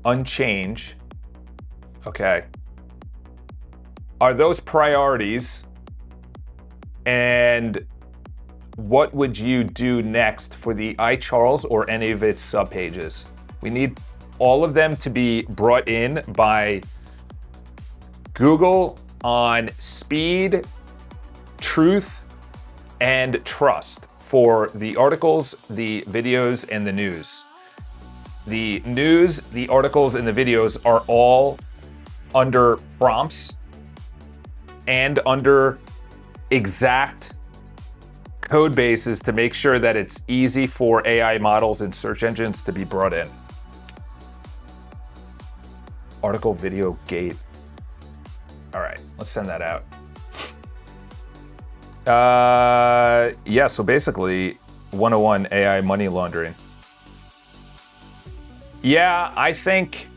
Unchange. Okay. Are those priorities? And what would you do next for the iCharles or any of its subpages? We need all of them to be brought in by Google on speed, truth, and trust for the articles, the videos, and the news. The news, the articles, and the videos are all under prompts and under exact code bases to make sure that it's easy for AI models and search engines to be brought in. Article video gate. All right, let's send that out. Yeah, so basically 101 AI money laundering. Yeah, I think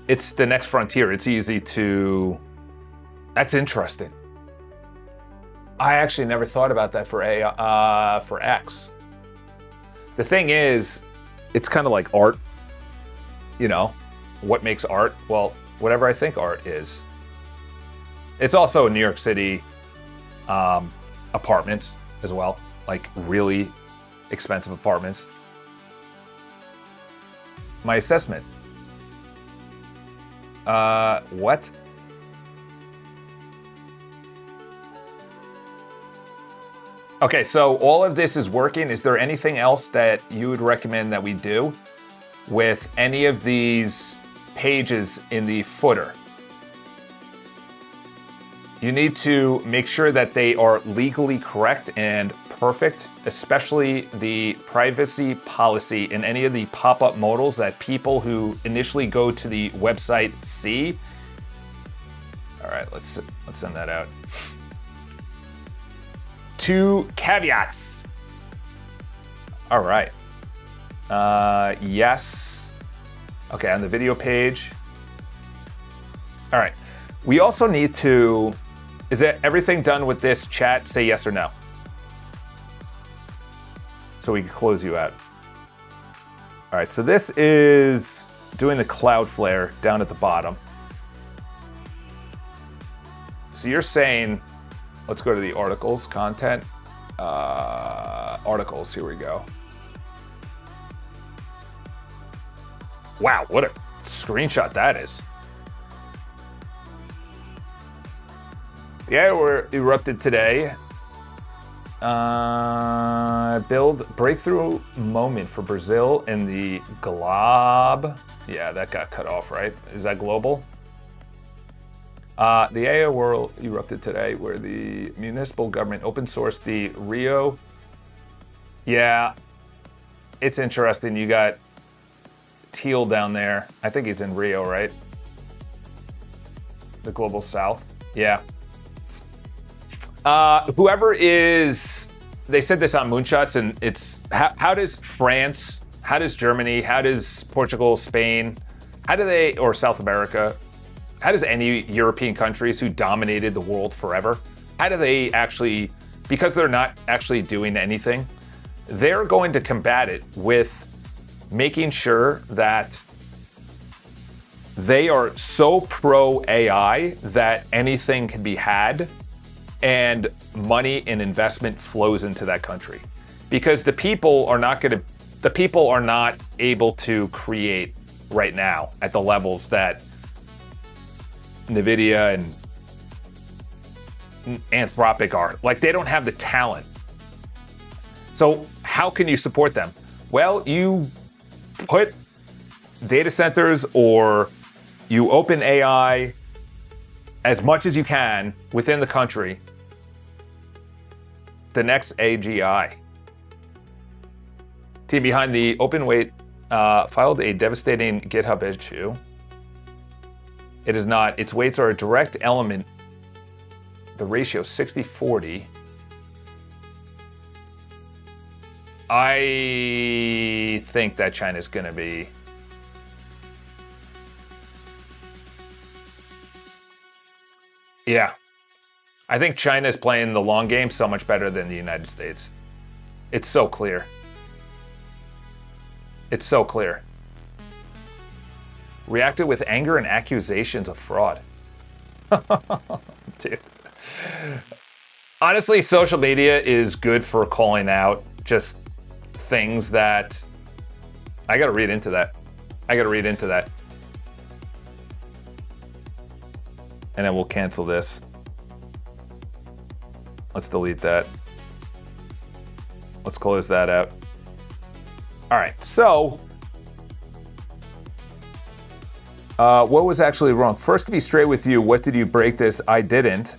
it's the next frontier. It's easy to, that's interesting. I actually never thought about that for AI, for X. The thing is, it's kind of like art, you know, what makes art? Well, whatever I think art is. It's also a New York City apartments as well, like really expensive apartments. My assessment. What? Okay, so all of this is working. Is there anything else that you would recommend that we do with any of these pages in the footer? You need to make sure that they are legally correct and perfect, especially the privacy policy in any of the pop-up modals that people who initially go to the website see. All right, let's send that out. 2 caveats. All right. Yes. Okay, on the video page. All right. We also need to, is it everything done with this chat? Say yes or no. So we can close you out. All right, so this is doing the Cloudflare down at the bottom. So you're saying, let's go to the articles, content, articles, here we go. Wow, what a screenshot that is. Yeah, we're erupted today. Build breakthrough moment for Brazil in the glob. Yeah, that got cut off, right? Is that global? The AI world erupted today where the municipal government open sourced the Rio. Yeah, it's interesting. You got Teal down there. I think he's in Rio, right? The global south. Yeah. Whoever is, they said this on Moonshots, and it's, how does France, how does Germany, how does Portugal, Spain, how do they, or South America, how does any European countries who dominated the world forever, how do they actually, because they're not actually doing anything, they're going to combat it with making sure that they are so pro AI that anything can be had and money and investment flows into that country. Because the people are not able to create right now at the levels that NVIDIA and Anthropic are. Like, they don't have the talent. So how can you support them? Well, you put data centers or you open AI as much as you can within the country the next AGI. Team behind the open weight filed a devastating GitHub issue. It is not. Its weights are a direct element. The ratio 60-40. I think that China's going to be... Yeah. I think China's playing the long game so much better than the United States. It's so clear. It's so clear. Reacted with anger and accusations of fraud. Dude. Honestly, social media is good for calling out just things that... I gotta read into that. And then we'll cancel this. Let's delete that. Let's close that out. All right, so what was actually wrong? First, to be straight with you, what did you break this? I didn't.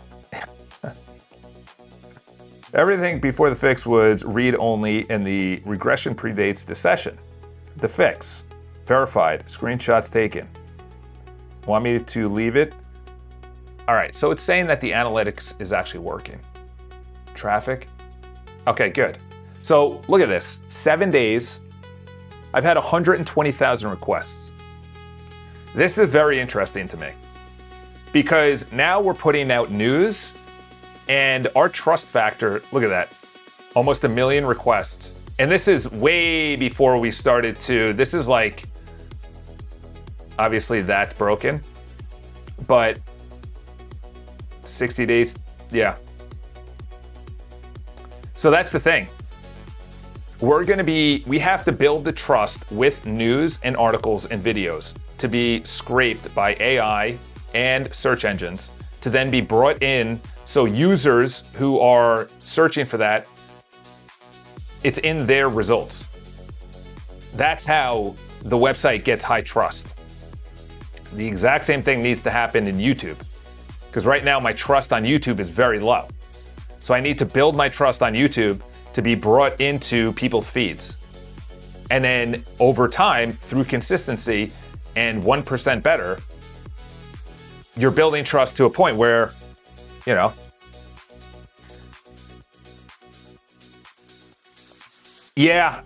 Everything before the fix was read-only, and the regression predates the session. The fix, verified, screenshots taken. Want me to leave it? All right, so it's saying that the analytics is actually working. Traffic? Okay, good. So look at this, 7 days. I've had 120,000 requests. This is very interesting to me because now we're putting out news and our trust factor, look at that, almost 1 million requests. And this is way before we started to, this is like, obviously that's broken, but 60 days, yeah. So that's the thing. We have to build the trust with news and articles and videos to be scraped by AI and search engines to then be brought in so users who are searching for that, it's in their results. That's how the website gets high trust. The exact same thing needs to happen in YouTube because right now my trust on YouTube is very low. So I need to build my trust on YouTube to be brought into people's feeds. And then over time, through consistency and 1% better, you're building trust to a point where, you know, yeah.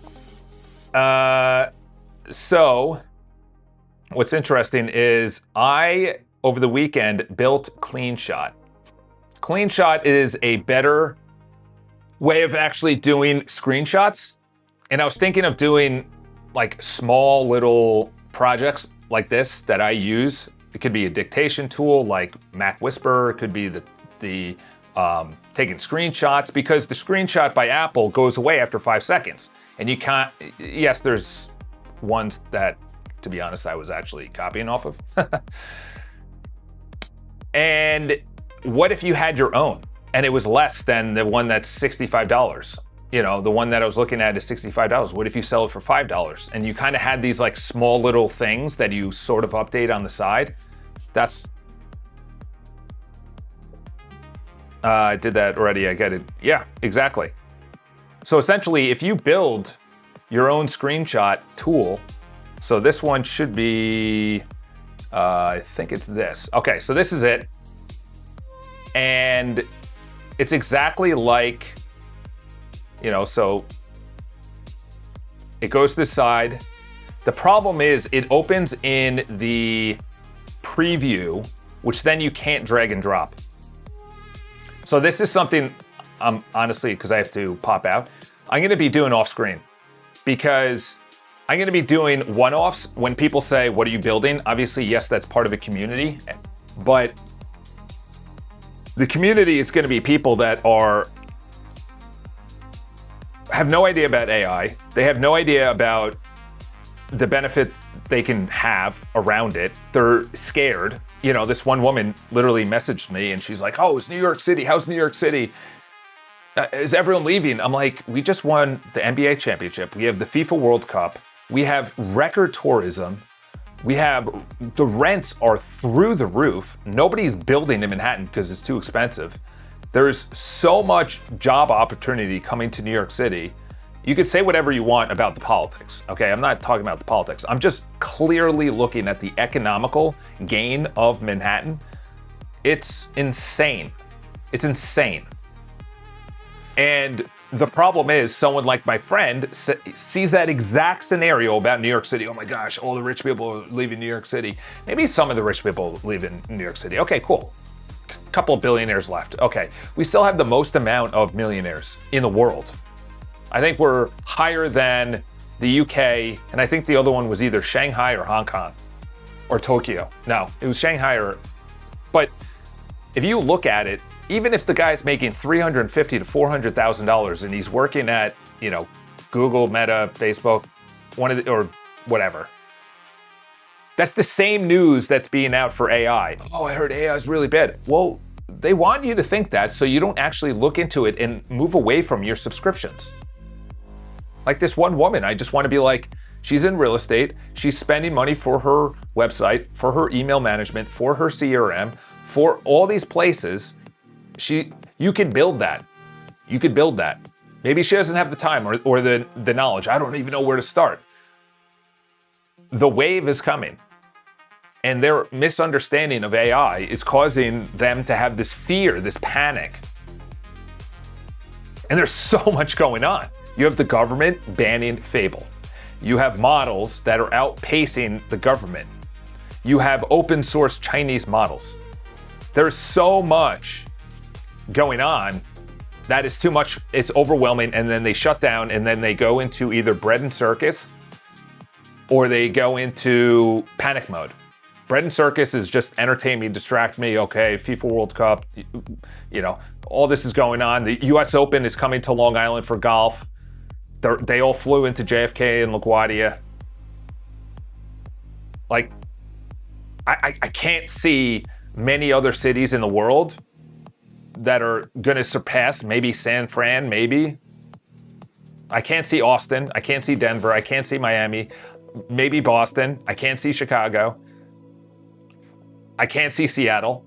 So what's interesting is I, over the weekend, built CleanShot. CleanShot is a better way of actually doing screenshots. And I was thinking of doing like small little projects like this that I use. It could be a dictation tool like Mac Whisper. It could be the taking screenshots, because the screenshot by Apple goes away after 5 seconds. And you can't, yes, there's ones that, to be honest, I was actually copying off of. And what if you had your own? And it was less than the one that's $65. You know, the one that I was looking at is $65. What if you sell it for $5? And you kind of had these like small little things that you sort of update on the side. That's... I did that already, I get it. Yeah, exactly. So essentially, if you build your own screenshot tool, so this one should be, I think it's this. Okay, so this is it. And it's exactly like, you know, so it goes to the side. The problem is it opens in the preview, which then you can't drag and drop. So this is something, honestly, because I have to pop out, I'm going to be doing off screen, because I'm going to be doing one-offs when people say, what are you building? Obviously, yes, that's part of a community, but the community is going to be people that have no idea about AI. They have no idea about the benefit they can have around it. They're scared. You know, this one woman literally messaged me and she's like, oh, it's New York City. How's New York City? Is everyone leaving? I'm like, we just won the NBA championship. We have the FIFA World Cup. We have record tourism. We have, the rents are through the roof. Nobody's building in Manhattan because it's too expensive. There's so much job opportunity coming to New York City. You could say whatever you want about the politics, okay? I'm not talking about the politics. I'm just clearly looking at the economical gain of Manhattan. It's insane. It's insane. And the problem is, someone like my friend sees that exact scenario about New York City. Oh my gosh, all the rich people are leaving New York City. Maybe some of the rich people live in New York City. Okay, cool. Couple of billionaires left. Okay, we still have the most amount of millionaires in the world. I think we're higher than the UK, and I think the other one was either Shanghai or Hong Kong or Tokyo. No, it was Shanghai but if you look at it, even if the guy's making $350,000 to $400,000 and he's working at, Google, Meta, Facebook, or whatever, that's the same news that's being out for AI. Oh, I heard AI is really bad. Well, they want you to think that so you don't actually look into it and move away from your subscriptions. Like this one woman, I just want to be like, she's in real estate. She's spending money for her website, for her email management, for her CRM, for all these places. You could build that. You could build that. Maybe she doesn't have the time or the knowledge. I don't even know where to start. The wave is coming. And their misunderstanding of AI is causing them to have this fear, this panic. And there's so much going on. You have the government banning Fable. You have models that are outpacing the government. You have open source Chinese models. There's so much going on that is too much. It's overwhelming. And then they shut down and then they go into either bread and circus or they go into panic mode. Bread and circus is just entertain me, distract me. Okay, FIFA World Cup, all this is going on. The US Open is coming to Long Island for golf. They all flew into JFK and LaGuardia. Like, I can't see many other cities in the world that are gonna surpass maybe San Fran, maybe. I can't see Austin, I can't see Denver, I can't see Miami, maybe Boston, I can't see Chicago. I can't see Seattle.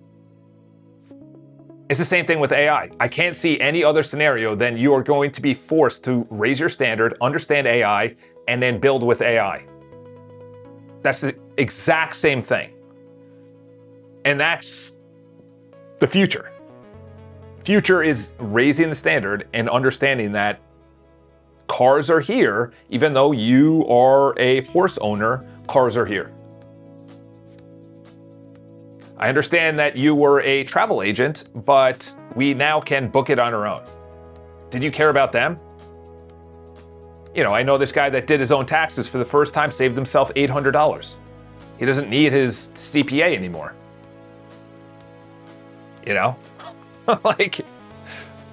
It's the same thing with AI. I can't see any other scenario than you are going to be forced to raise your standard, understand AI, and then build with AI. That's the exact same thing. And that's the future. Future is raising the standard and understanding that cars are here, even though you are a horse owner, cars are here. I understand that you were a travel agent, but we now can book it on our own. Did you care about them? I know this guy that did his own taxes for the first time, saved himself $800. He doesn't need his CPA anymore. Like,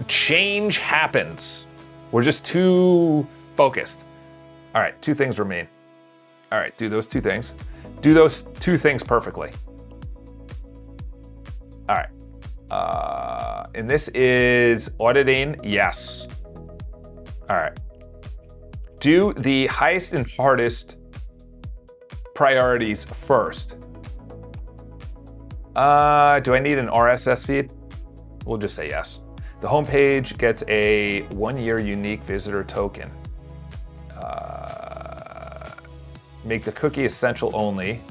change happens. We're just too focused. All right, 2 things remain. All right, do those 2 things. Do those 2 things perfectly. All right. And this is auditing. Yes. All right. Do the highest and hardest priorities first. Do I need an RSS feed? We'll just say yes. The homepage gets a 1-year unique visitor token. Make the cookie essential only.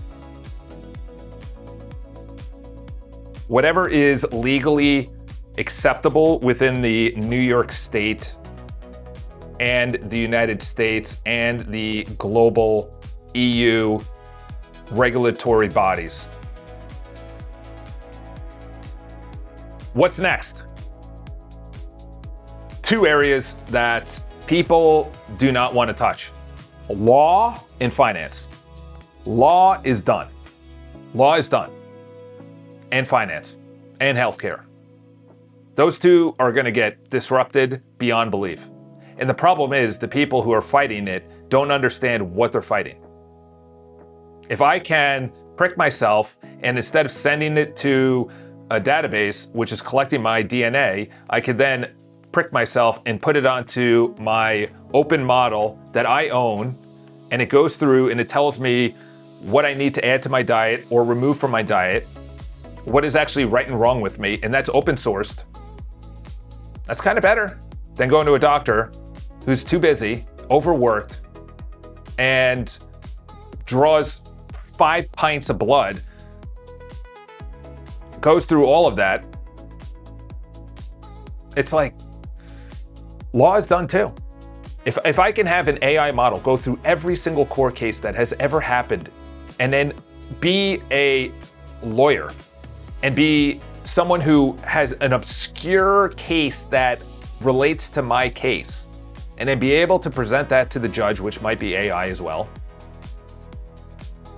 Whatever is legally acceptable within the New York State and the United States and the global EU regulatory bodies. What's next? 2 areas that people do not want to touch. Law and finance. Law is done. Law is done. And finance, and healthcare. Those 2 are going to get disrupted beyond belief. And the problem is the people who are fighting it don't understand what they're fighting. If I can prick myself and instead of sending it to a database, which is collecting my DNA, I could then prick myself and put it onto my open model that I own, and it goes through and it tells me what I need to add to my diet or remove from my diet, what is actually right and wrong with me, and that's open sourced. That's kind of better than going to a doctor who's too busy, overworked, and draws 5 pints of blood, goes through all of that. It's like, law is done too. If I can have an AI model go through every single court case that has ever happened and then be a lawyer and be someone who has an obscure case that relates to my case, and then be able to present that to the judge, which might be AI as well.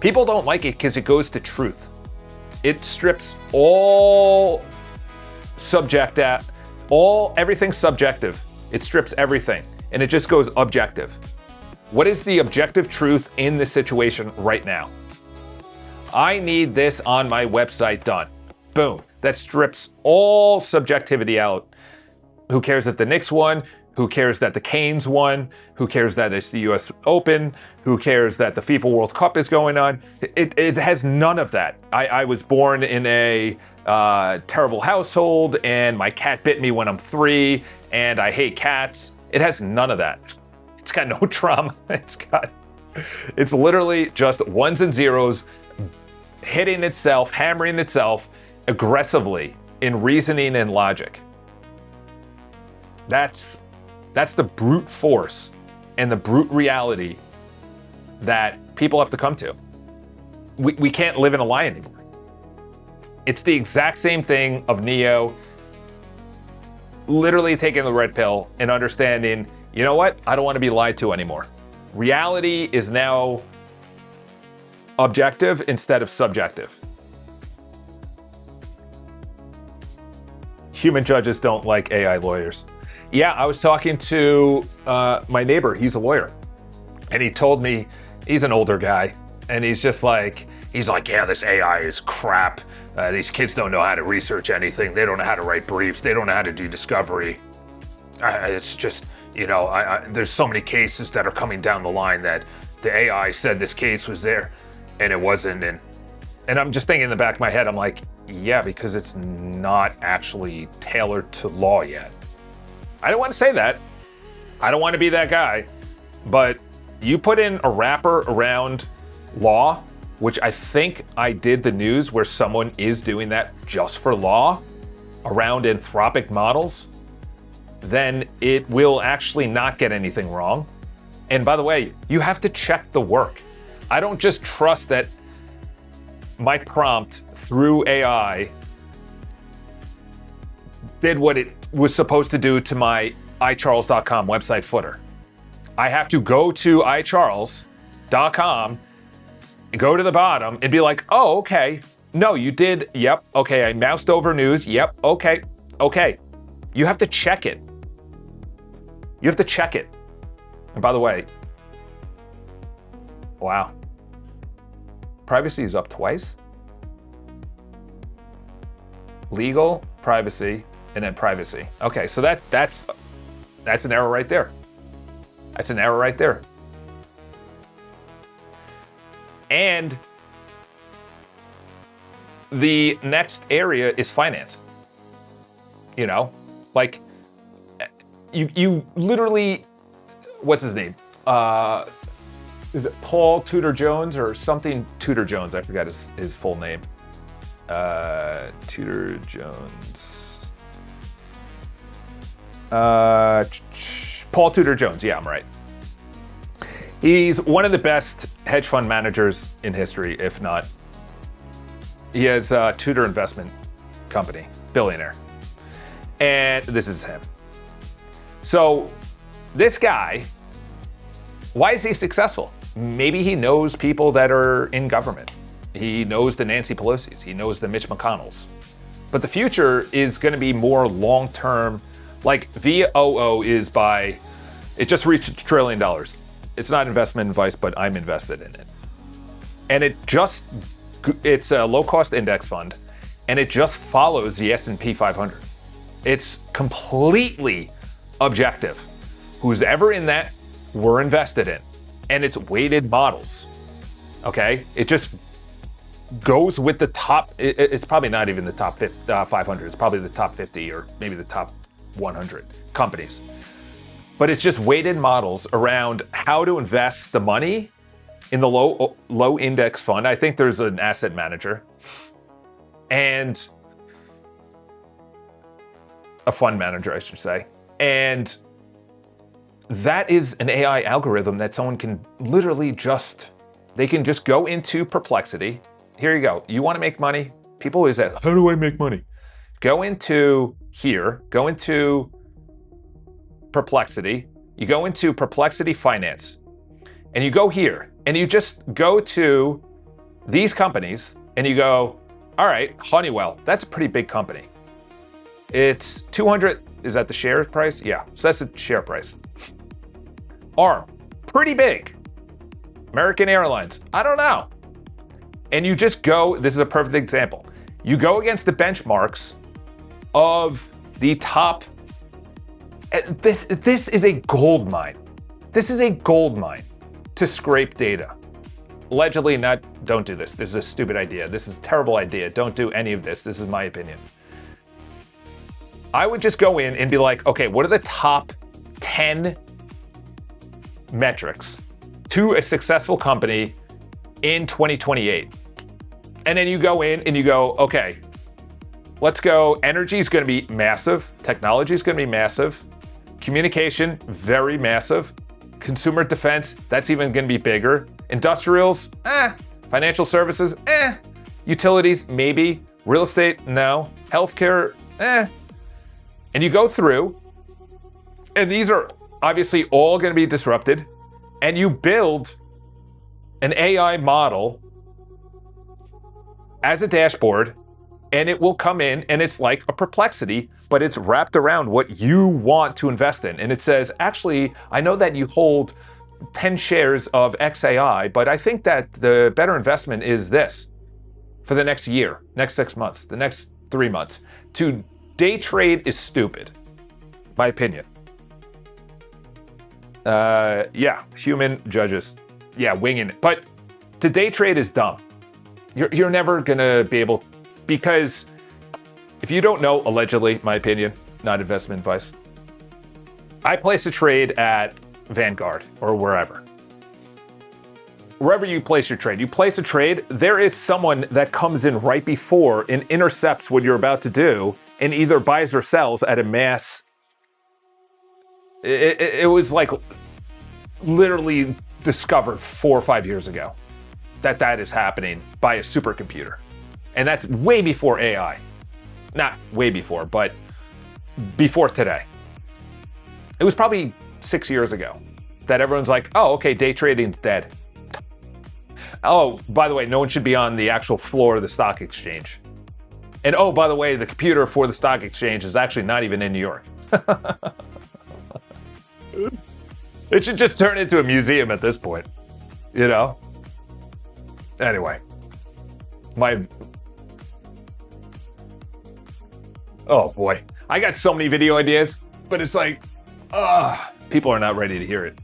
People don't like it because it goes to truth. It strips all everything subjective. It strips everything, and it just goes objective. What is the objective truth in this situation right now? I need this on my website done. Boom. That strips all subjectivity out. Who cares if the Knicks won? Who cares that the Canes won? Who cares that it's the US Open? Who cares that the FIFA World Cup is going on? It has none of that. I was born in a terrible household, and my cat bit me when I'm 3, and I hate cats. It has none of that. It's got no trauma. It's literally just ones and zeros hitting itself, hammering itself aggressively in reasoning and logic. That's the brute force and the brute reality that people have to come to. We can't live in a lie anymore. It's the exact same thing of Neo literally taking the red pill and understanding, you know what? I don't want to be lied to anymore. Reality is now objective instead of subjective. Human judges don't like AI lawyers. Yeah, I was talking to my neighbor. He's a lawyer. And he told me, he's an older guy, and he's like, yeah, this AI is crap. These kids don't know how to research anything. They don't know how to write briefs. They don't know how to do discovery. It's just, there's so many cases that are coming down the line that the AI said this case was there and it wasn't. And I'm just thinking in the back of my head, I'm like, yeah, because it's not actually tailored to law yet. I don't want to say that. I don't want to be that guy. But you put in a wrapper around law, which I think I did the news where someone is doing that just for law around anthropic models, then it will actually not get anything wrong. And by the way, you have to check the work. I don't just trust that my prompt through AI did what it was supposed to do to my iCharles.com website footer. I have to go to iCharles.com, go to the bottom and be like, oh, okay. No, you did. Yep. Okay. I moused over news. Yep. Okay. Okay. You have to check it. You have to check it. And by the way, wow. Privacy is up twice. Legal, privacy, and then privacy. Okay, so that's an error right there. That's an error right there. And the next area is finance. Like you literally, what's his name? Is it Paul Tudor Jones or something Tudor Jones? I forgot his full name. Tudor Jones. Paul Tudor Jones. Yeah, I'm right. He's one of the best hedge fund managers in history, if not. He has a Tudor Investment Company, billionaire. And this is him. So this guy, why is he successful? Maybe he knows people that are in government. He knows the Nancy Pelosi's. He knows the Mitch McConnells. But the future is going to be more long-term. Like VOO is it just reached $1 trillion. It's not investment advice, but I'm invested in it. And it's a low-cost index fund, and it just follows the S&P 500. It's completely objective. Who's ever in that, we're invested in. And it's weighted models, okay? It just goes with the top. It's probably not even the top 500. It's probably the top 50 or maybe the top 100 companies. But it's just weighted models around how to invest the money in the low index fund. I think there's an asset manager and a fund manager, I should say. And that is an AI algorithm that someone can literally they can just go into Perplexity. Here you go. You want to make money? People always ask, how do I make money? Go into here, go into Perplexity. You go into Perplexity Finance and you go here and you just go to these companies and you go, all right, Honeywell, that's a pretty big company. It's 200, is that the share price? Yeah, so that's the share price. ARM, pretty big. American Airlines, I don't know. And you just go, this is a perfect example. You go against the benchmarks of the top. This is a gold mine. This is a gold mine to scrape data. Allegedly don't do this. This is a stupid idea. This is a terrible idea. Don't do any of this. This is my opinion. I would just go in and be like, okay, what are the top 10 metrics to a successful company in 2028? And then you go in and you go, okay, let's go. Energy is going to be massive. Technology is going to be massive. Communication, very massive. Consumer defense, that's even going to be bigger. Industrials, Financial services, Utilities, maybe. Real estate, no. Healthcare, And you go through, and these are obviously all going to be disrupted, and you build an AI model as a dashboard, and it will come in and it's like a Perplexity, but it's wrapped around what you want to invest in. And it says, actually, I know that you hold 10 shares of XAI, but I think that the better investment is this for the next year, next 6 months, the next 3 months. To day trade is stupid, my opinion. Human judges. Yeah, winging it. But to day trade is dumb. You're never gonna be able, because if you don't know, allegedly, my opinion, not investment advice, I place a trade at Vanguard or wherever. Wherever you place your trade, you place a trade, there is someone that comes in right before and intercepts what you're about to do and either buys or sells at a mass. It was like literally discovered 4 or 5 years ago that is happening by a supercomputer. And that's way before AI. Not way before, but before today. It was probably 6 years ago that everyone's like, oh, okay, day trading's dead. Oh, by the way, no one should be on the actual floor of the stock exchange. And oh, by the way, the computer for the stock exchange is actually not even in New York. It should just turn into a museum at this point, you know? Anyway, oh boy, I got so many video ideas, but it's like, people are not ready to hear it.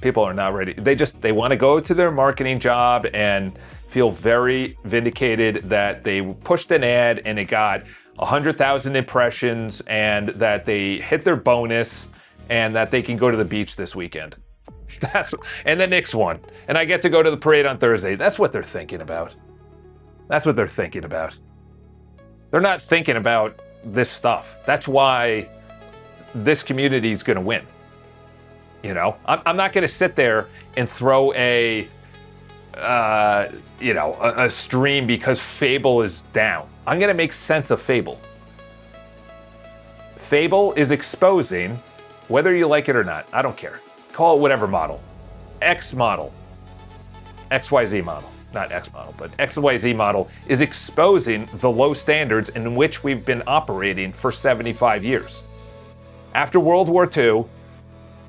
People are not ready. They want to go to their marketing job and feel very vindicated that they pushed an ad and it got 100,000 impressions and that they hit their bonus and that they can go to the beach this weekend. And the Knicks won. And I get to go to the parade on Thursday. That's what they're thinking about. That's what they're thinking about. They're not thinking about this stuff. That's why this community is going to win. You know, I'm not going to sit there and throw a stream because Fable is down. I'm going to make sense of Fable. Fable is exposing, whether you like it or not, I don't care. Call it whatever model. X model. XYZ model. Not X model, but XYZ model is exposing the low standards in which we've been operating for 75 years. After World War II,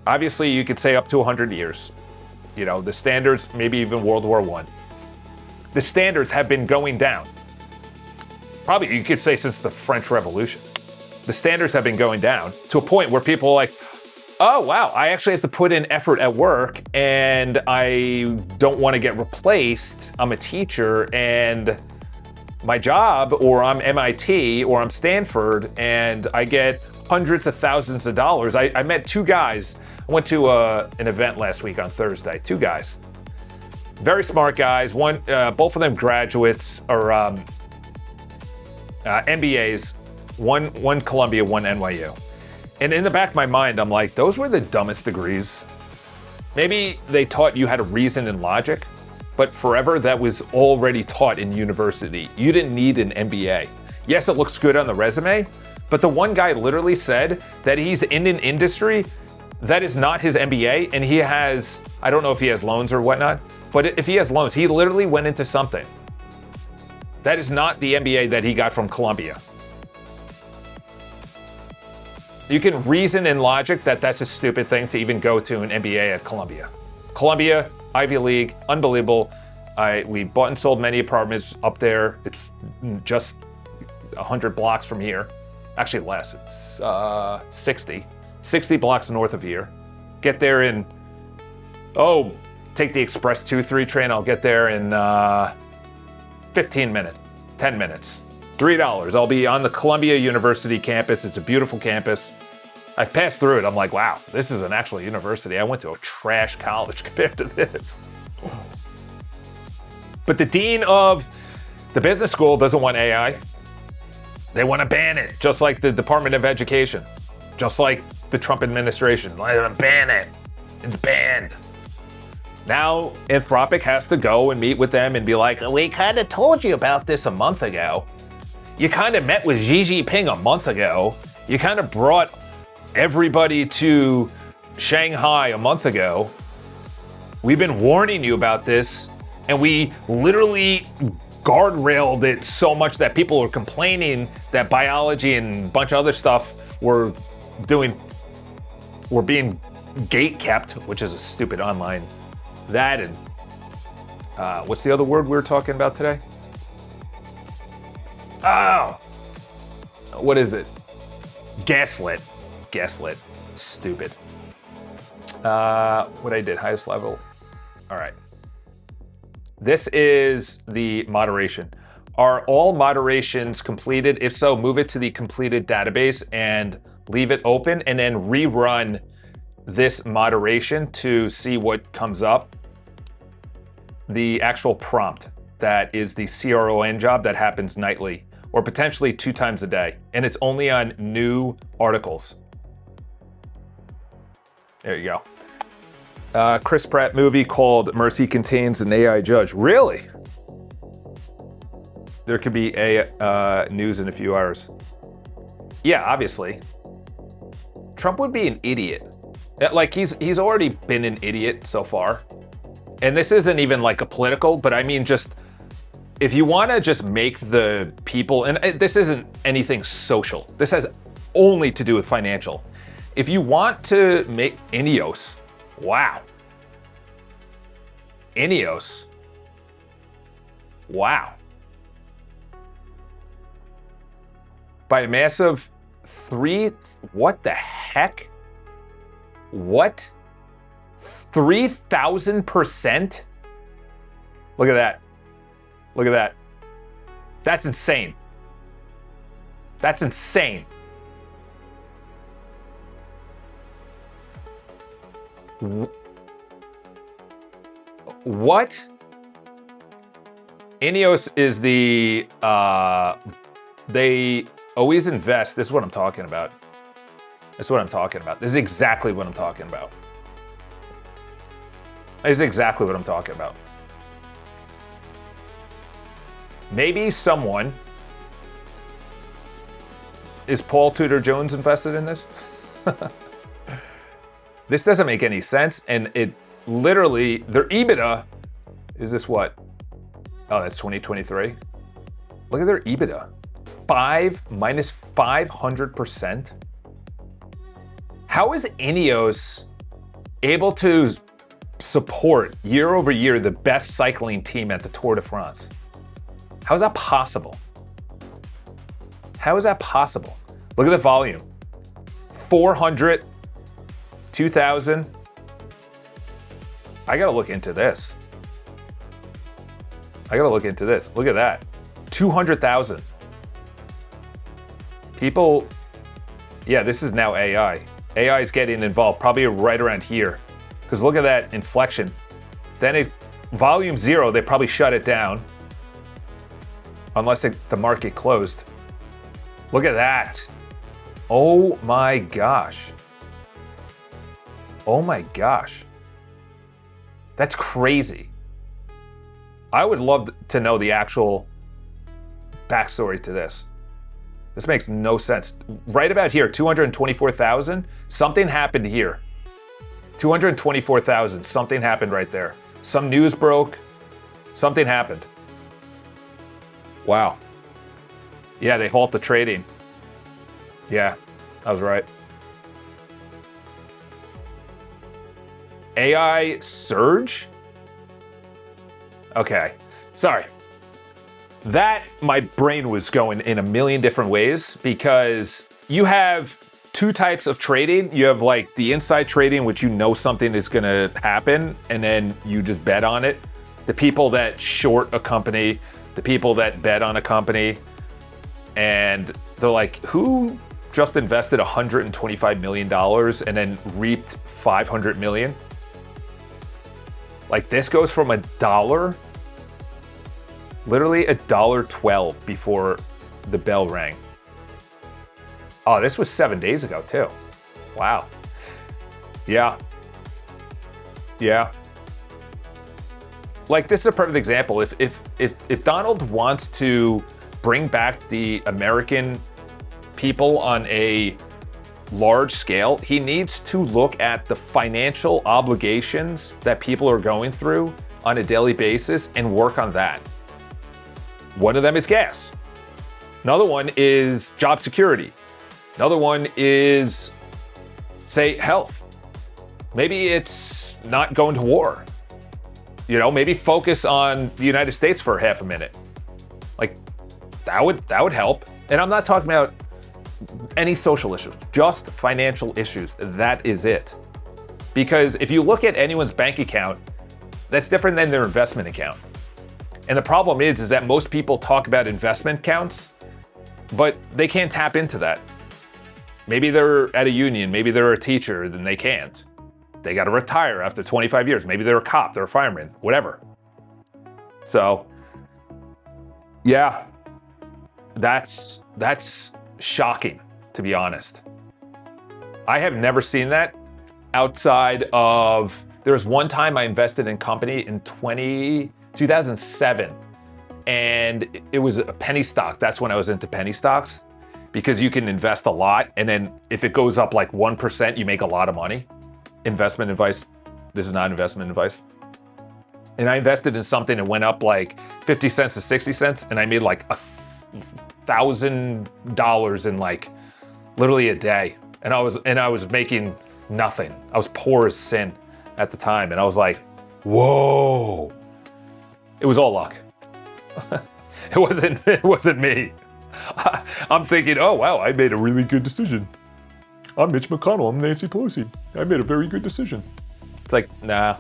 obviously you could say up to 100 years. You know, the standards, maybe even World War I. The standards have been going down. Probably you could say since the French Revolution. The standards have been going down to a point where people are like, oh, wow, I actually have to put in effort at work and I don't want to get replaced. I'm a teacher and my job, or I'm MIT or I'm Stanford, and I get hundreds of thousands of dollars. I met two guys. I went to an event last week on Thursday. Two guys, very smart guys. Both of them graduates or MBAs. One Columbia, one NYU. And in the back of my mind, I'm like, those were the dumbest degrees. Maybe they taught you how to reason and logic, but forever that was already taught in university. You didn't need an MBA. Yes, it looks good on the resume, but the one guy literally said that he's in an industry that is not his MBA, and he has, I don't know if he has loans or whatnot, but if he has loans, he literally went into something. That is not the MBA that he got from Columbia. You can reason in logic that that's a stupid thing to even go to an MBA at Columbia. Columbia, Ivy League, unbelievable. We bought and sold many apartments up there. It's just 100 blocks from here. Actually less, it's 60 blocks north of here. Get there in, take the Express 2-3 train. I'll get there in 15 minutes, 10 minutes. $3. I'll be on the Columbia University campus. It's a beautiful campus. I've passed through it. I'm like, wow, this is an actual university. I went to a trash college compared to this. But the dean of the business school doesn't want AI. They want to ban it, just like the Department of Education, just like the Trump administration. They want to ban it. It's banned. Now, Anthropic has to go and meet with them and be like, we kind of told you about this a month ago. You kind of met with Xi Jinping a month ago. You kind of brought everybody to Shanghai a month ago. We've been warning you about this, and we literally guardrailed it so much that people were complaining that biology and a bunch of other stuff were being gate kept, which is a stupid online. That and what's the other word we were talking about today? Oh, what is it? Gaslit. Stupid. What I did, highest level. All right. This is the moderation. Are all moderations completed? If so, move it to the completed database and leave it open, and then rerun this moderation to see what comes up. The actual prompt, that is the CRON job that happens nightly, or potentially 2 times a day, and it's only on new articles. There you go. Chris Pratt movie called Mercy contains an AI judge. Really? There could be a news in a few hours. Yeah, obviously. Trump would be an idiot. Like, he's already been an idiot so far. And this isn't even like a political, but I mean just, if you want to just make the people, and this isn't anything social. This has only to do with financial. If you want to make Ineos, wow. Ineos, wow. By a massive what the heck? What? 3,000%? Look at that. Look at that. That's insane. That's insane. What? Ineos is the, they always invest. This is what I'm talking about. This is what I'm talking about. This is exactly what I'm talking about. This is exactly what I'm talking about. Maybe someone, is Paul Tudor Jones invested in this? This doesn't make any sense, and it literally, their EBITDA, is this what? Oh, that's 2023. Look at their EBITDA. minus 500%. How is Ineos able to support year over year the best cycling team at the Tour de France? How is that possible? How is that possible? Look at the volume. 400, 2,000. I gotta look into this. I gotta look into this. Look at that. 200,000. People Yeah, this is now AI. AI is getting involved, probably right around here. Because look at that inflection. Then volume 0, they probably shut it down. Unless the market closed. Look at that. Oh my gosh. Oh my gosh. That's crazy. I would love to know the actual backstory to this. This makes no sense. Right about here, 224,000. Something happened here. 224,000. Something happened right there. Some news broke. Something happened. Wow. Yeah, they halt the trading. Yeah, I was right. AI surge? Okay, sorry. That, my brain was going in a million different ways because you have two types of trading. You have like the inside trading, which you know something is gonna happen and then you just bet on it. The people that short a company, the people that bet on a company, and they're like, who just invested $125 million and then reaped 500 million? Like this goes from $1, literally $1.12 before the bell rang. Oh, this was 7 days ago too. Wow. Yeah. Yeah. Like this is a perfect example. If Donald wants to bring back the American people on a large scale, he needs to look at the financial obligations that people are going through on a daily basis and work on that. One of them is gas. Another one is job security. Another one is, say, health. Maybe it's not going to war. You know, maybe focus on the United States for half a minute. Like that would help. And I'm not talking about any social issues, just financial issues. That is it. Because if you look at anyone's bank account, that's different than their investment account. And the problem is that most people talk about investment accounts, but they can't tap into that. Maybe they're at a union, maybe they're a teacher, then they can't. They got to retire after 25 years. Maybe they're a cop, they're a fireman, whatever. So, yeah, that's shocking, to be honest. I have never seen that outside of, there was one time I invested in company in 2007, and it was a penny stock. That's when I was into penny stocks, because you can invest a lot, and then if it goes up like 1%, you make a lot of money. Investment advice. This is not investment advice. And I invested in something that went up like 50 cents to 60 cents, and I made like $1,000 in like literally a day. And I was making nothing. I was poor as sin at the time, and I was like, whoa. It was all luck. It wasn't me. I'm thinking, oh wow, I made a really good decision. I'm Mitch McConnell, I'm Nancy Pelosi. I made a very good decision. It's like, nah.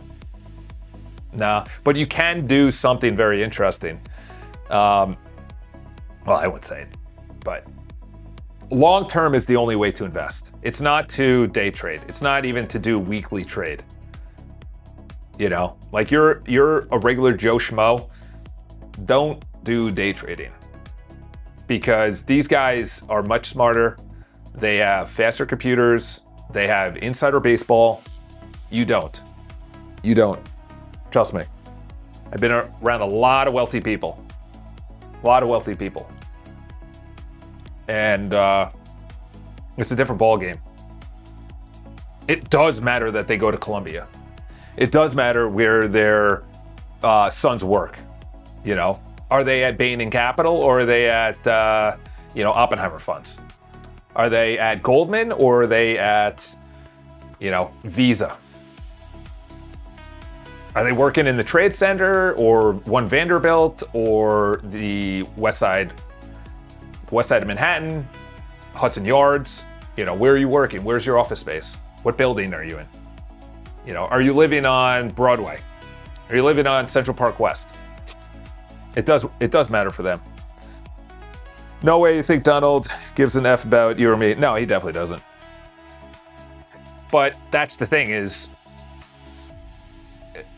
But you can do something very interesting. Well, I wouldn't say it, but long term is the only way to invest. It's not to day trade. It's not even to do weekly trade. You know, like you're a regular Joe Schmo, don't do day trading, because these guys are much smarter. They have faster computers. They have insider baseball. You don't. Trust me. I've been around a lot of wealthy people. And it's a different ballgame. It does matter that they go to Columbia. It does matter where their sons work. You know, are they at Bain and Capital, or are they at Oppenheimer funds? Are they at Goldman, or are they at, Visa? Are they working in the Trade Center, or One Vanderbilt, or the west side of Manhattan, Hudson Yards? Where are you working? Where's your office space? What building are you in? Are you living on Broadway? Are you living on Central Park West? It does matter for them. No way you think Donald gives an F about you or me. No, he definitely doesn't. But that's the thing is,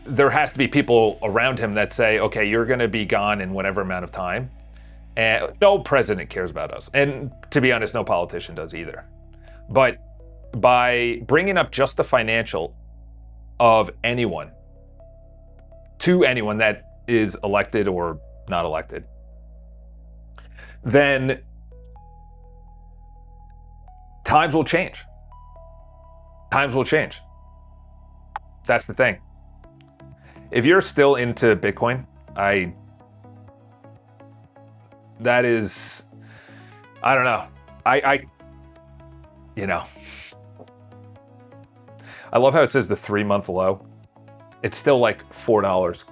there has to be people around him that say, okay, you're going to be gone in whatever amount of time. And no president cares about us. And to be honest, no politician does either. But by bringing up just the financial of anyone to anyone that is elected or not elected, then times will change. Times will change. That's the thing. If you're still into Bitcoin, that is, I don't know. You know, I love how it says the 3-month low. It's still like $4.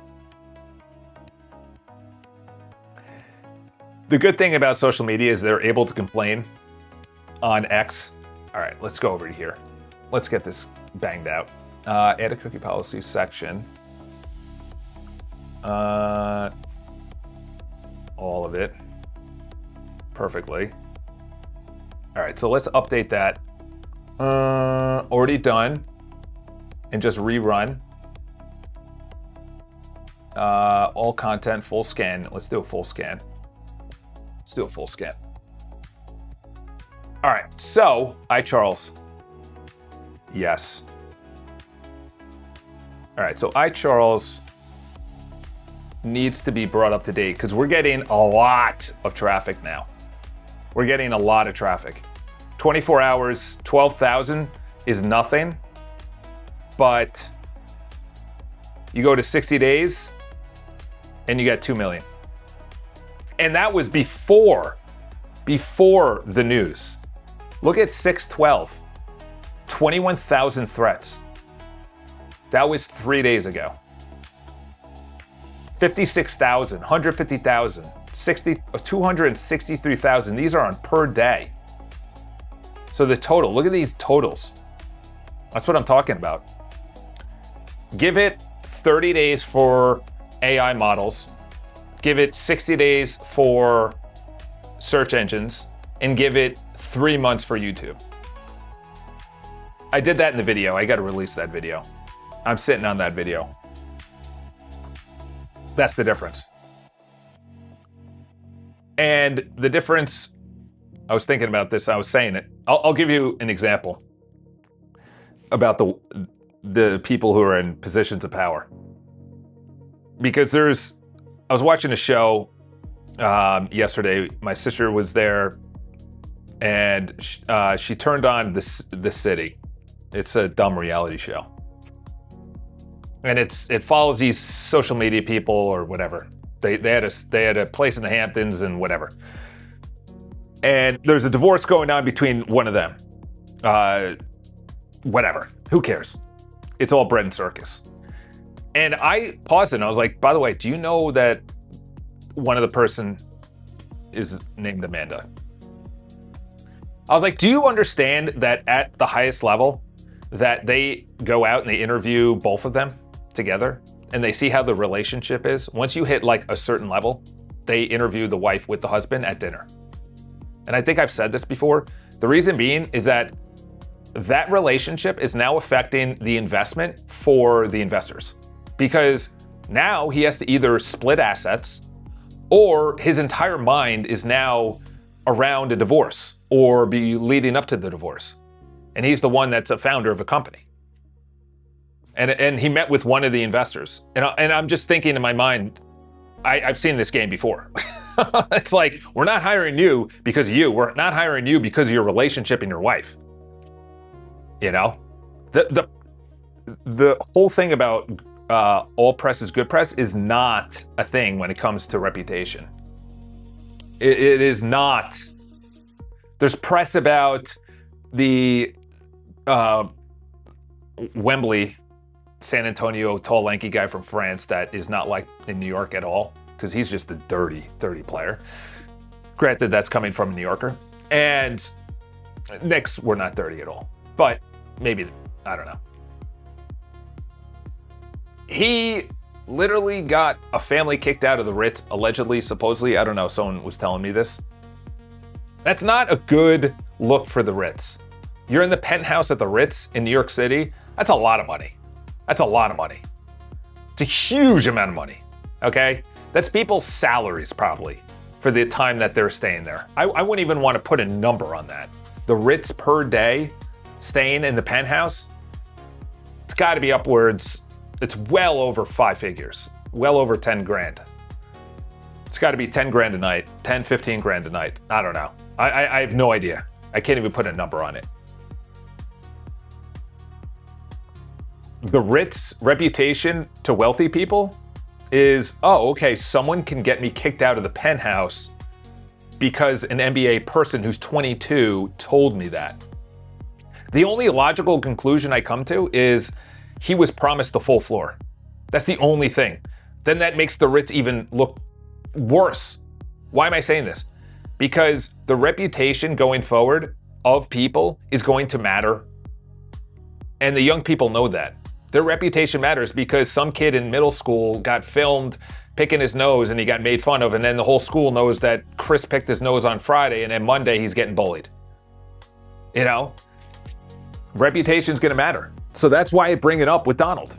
The good thing about social media is they're able to complain on X. All right, let's go over here. Let's get this banged out. Add a cookie policy section. All of it perfectly. All right, so let's update that. Already done. And just rerun. All content, full scan. Let's do a full scan. Let's do a full scan. All right, so Charles. Yes. All right, so Charles needs to be brought up to date because we're getting a lot of traffic now. We're getting a lot of traffic. 24 hours, 12,000 is nothing, but you go to 60 days and you get 2 million. And that was before the news. Look at 6/12, 21,000 threats. That was 3 days ago. 56,000, 150,000, 263,000. These are on per day. So the total, look at these totals. That's what I'm talking about. Give it 30 days for AI models. Give it 60 days for search engines, and give it 3 months for YouTube. I did that in the video. I got to release that video. I'm sitting on that video. That's the difference. And the difference, I was thinking about this, I was saying it. I'll give you an example about the people who are in positions of power. Because I was watching a show yesterday. My sister was there, and she turned on the City. It's a dumb reality show. And it follows these social media people or whatever. They had a place in the Hamptons and whatever. And there's a divorce going on between one of them. Whatever. Who cares? It's all bread and circus. And I paused it and I was like, by the way, do you know that one of the person is named Amanda? I was like, do you understand that at the highest level that they go out and they interview both of them together and they see how the relationship is? Once you hit like a certain level, they interview the wife with the husband at dinner. And I think I've said this before. The reason being is that relationship is now affecting the investment for the investors, because now he has to either split assets or his entire mind is now around a divorce or be leading up to the divorce. And he's the one that's a founder of a company. And he met with one of the investors. And I'm just thinking in my mind, I've seen this game before. It's like, we're not hiring you because of you. We're not hiring you because of your relationship and your wife. You know? The whole thing about all press is good press is not a thing when it comes to reputation. It is not. There's press about the Wembley, San Antonio, tall, lanky guy from France that is not like in New York at all, because he's just a dirty player. Granted, that's coming from a New Yorker. And Knicks were not dirty at all. But maybe, I don't know. He literally got a family kicked out of the Ritz, allegedly, supposedly. I don't know, someone was telling me this. That's not a good look for the Ritz. You're in the penthouse at the Ritz in New York City. That's a lot of money. That's a lot of money. It's a huge amount of money, okay? That's people's salaries probably for the time that they're staying there. I wouldn't even want to put a number on that. The Ritz per day staying in the penthouse, it's got to be upwards, it's well over 5 figures, well over 10 grand. It's got to be 10 grand a night, 10, 15 grand a night. I don't know. I have no idea. I can't even put a number on it. The Ritz reputation to wealthy people is, oh, okay, someone can get me kicked out of the penthouse because an NBA person who's 22 told me that. The only logical conclusion I come to is he was promised the full floor. That's the only thing. Then that makes the Ritz even look worse. Why am I saying this? Because the reputation going forward of people is going to matter. And the young people know that. Their reputation matters because some kid in middle school got filmed picking his nose and he got made fun of, and then the whole school knows that Chris picked his nose on Friday and then Monday he's getting bullied. You know? Reputation's gonna matter. So that's why I bring it up with Donald.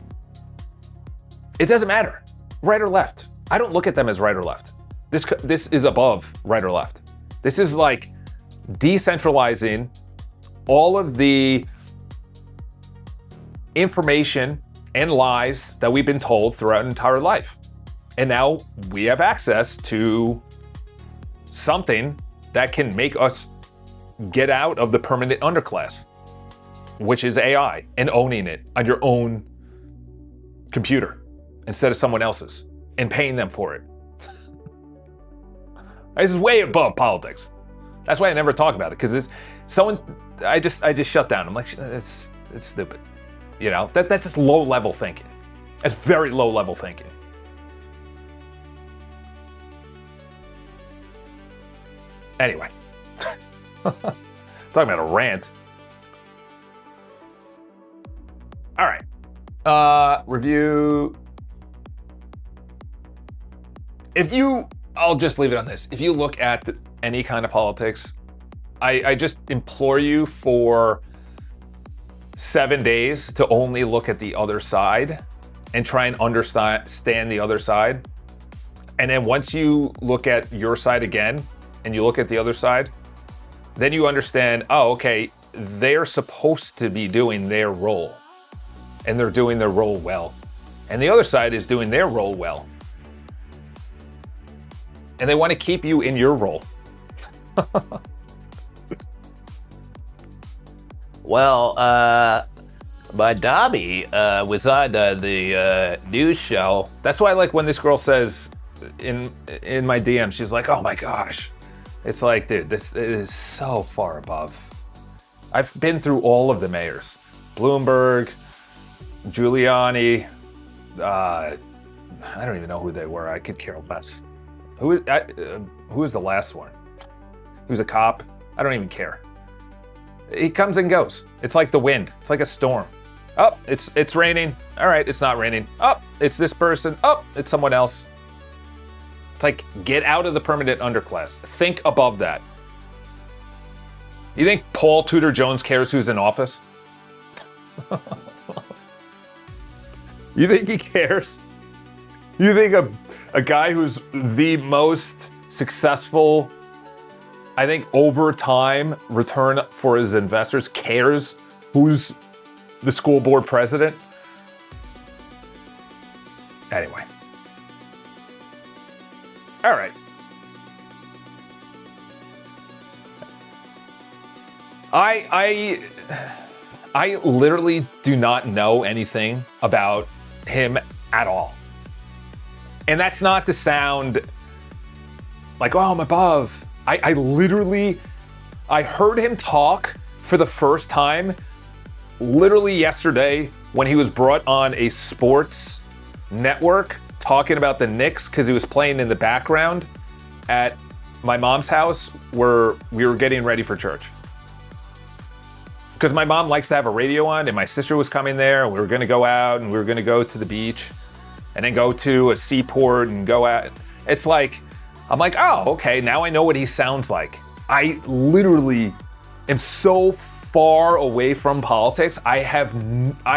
It doesn't matter, right or left. I don't look at them as right or left. This is above right or left. This is like decentralizing all of the information and lies that we've been told throughout our entire life. And now we have access to something that can make us get out of the permanent underclass, which is AI, and owning it on your own computer instead of someone else's and paying them for it. This is way above politics. That's why I never talk about it, because it's someone, I just shut down. I'm like, it's stupid. You know, that's just low level thinking. That's very low level thinking. Anyway, talking about a rant. All right, review. I'll just leave it on this. If you look at any kind of politics, I just implore you for 7 days to only look at the other side and try and understand the other side. And then once you look at your side again and you look at the other side, then you understand, oh, okay, they're supposed to be doing their role and they're doing their role well. And the other side is doing their role well. And they want to keep you in your role. Well, my Dobby was on the news show. That's why I like when this girl says in my DM, she's like, oh my gosh. It's like, dude, this is so far above. I've been through all of the mayors. Bloomberg, Giuliani, I don't even know who they were. I could care less. Who was the last one? He was a cop? I don't even care. He comes and goes. It's like the wind. It's like a storm. Oh, it's raining. All right, it's not raining. Oh, it's this person. Oh, it's someone else. It's like, get out of the permanent underclass. Think above that. You think Paul Tudor Jones cares who's in office? You think he cares? You think a guy who's the most successful, I think, over time return for his investors cares who's the school board president? Anyway. All right. I literally do not know anything about him at all. And that's not to sound like, oh, I'm above. I literally heard him talk for the first time literally yesterday when he was brought on a sports network talking about the Knicks because he was playing in the background at my mom's house where we were getting ready for church. Because my mom likes to have a radio on, and my sister was coming there, and we were going to go out, and we were going to go to the beach, and then go to a seaport and go out. It's like, I'm like, oh, okay, now I know what he sounds like. I literally am so far away from politics. I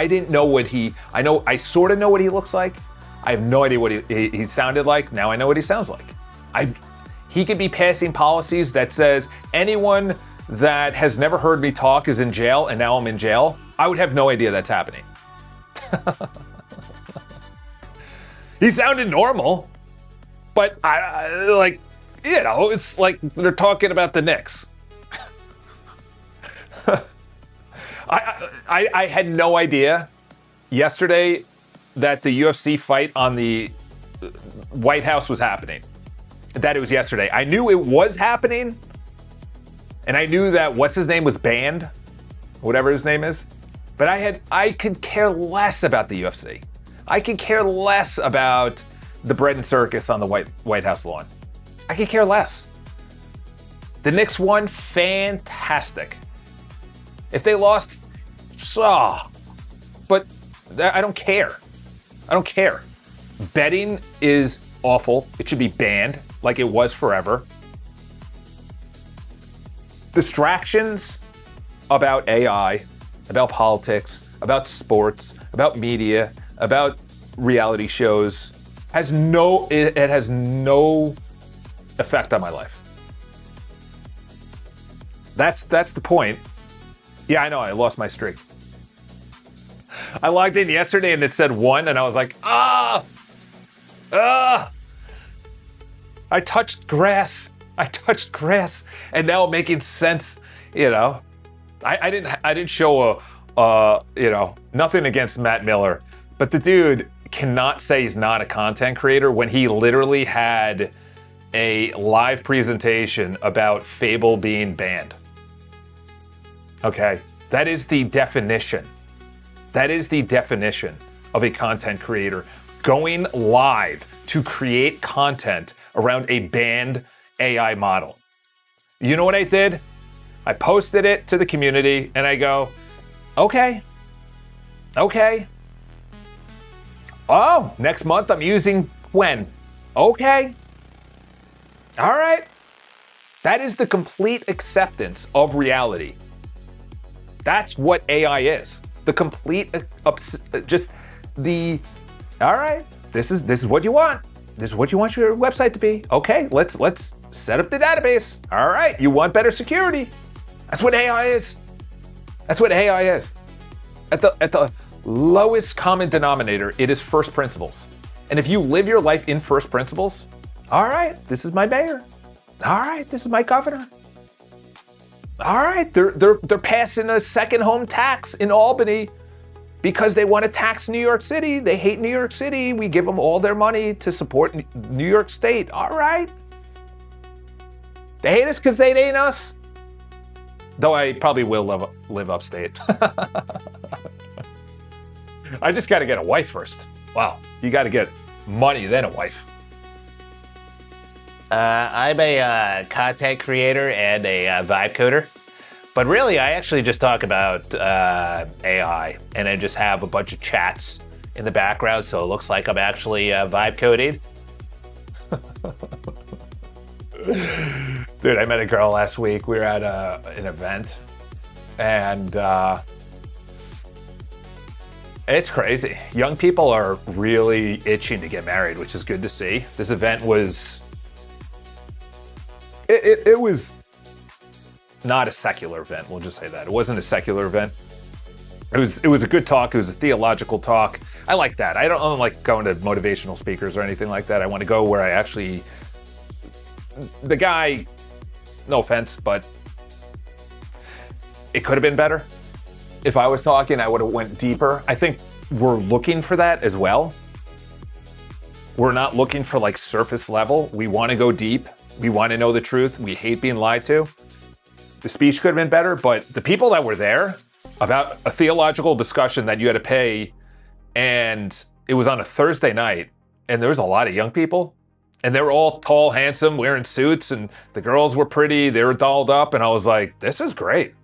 didn't know what I sort of know what he looks like. I have no idea what he sounded like. Now I know what he sounds like. He could be passing policies that says anyone that has never heard me talk is in jail, and now I'm in jail. I would have no idea that's happening. He sounded normal, but it's like they're talking about the Knicks. I had no idea yesterday that the UFC fight on the White House was happening. That it was yesterday. I knew it was happening, and I knew that what's his name was banned, whatever his name is. But I could care less about the UFC. I could care less about the bread and circus on the White House lawn. I could care less. The Knicks won, fantastic. If they lost, but I don't care. I don't care. Betting is awful. It should be banned like it was forever. Distractions about AI, about politics, about sports, about media, about reality shows has no effect on my life. That's the point. Yeah, I know, I lost my streak. I logged in yesterday and it said 1 and I was like, I touched grass. And now making sense, I didn't show nothing against Matt Miller, but the dude cannot say he's not a content creator when he literally had a live presentation about Fable being banned. Okay, that is the definition. That is the definition of a content creator going live to create content around a banned AI model. You know what I did? I posted it to the community and I go, okay. Oh, next month I'm using Gwen. Okay. All right. That is the complete acceptance of reality. That's what AI is. The complete, all right, this is what you want. This is what you want your website to be. Okay, let's set up the database. All right, you want better security. That's what AI is. That's what AI is. At the lowest common denominator, it is first principles. And if you live your life in first principles, all right, this is my mayor. All right, this is my governor. All right, they're passing a second home tax in Albany because they want to tax New York City. They hate New York City. We give them all their money to support New York State. All right. They hate us because they hate us. Though I probably will live upstate. I just got to get a wife first. Wow, you got to get money, then a wife. I'm a content creator and a vibe coder. But really, I actually just talk about AI, and I just have a bunch of chats in the background, so it looks like I'm actually vibe coding. Dude, I met a girl last week. We were at an event, and it's crazy. Young people are really itching to get married, which is good to see. This event was... It was not a secular event, we'll just say that. It wasn't a secular event. It was a good talk. It was a theological talk. I like that. I don't like going to motivational speakers or anything like that. I want to go where I actually... The guy, no offense, but it could have been better. If I was talking, I would have went deeper. I think we're looking for that as well. We're not looking for like surface level. We want to go deep. We want to know the truth. We hate being lied to. The speech could have been better, but the people that were there about a theological discussion that you had to pay, and it was on a Thursday night, and there was a lot of young people, and they were all tall, handsome, wearing suits, and the girls were pretty, they were dolled up, and I was like, this is great.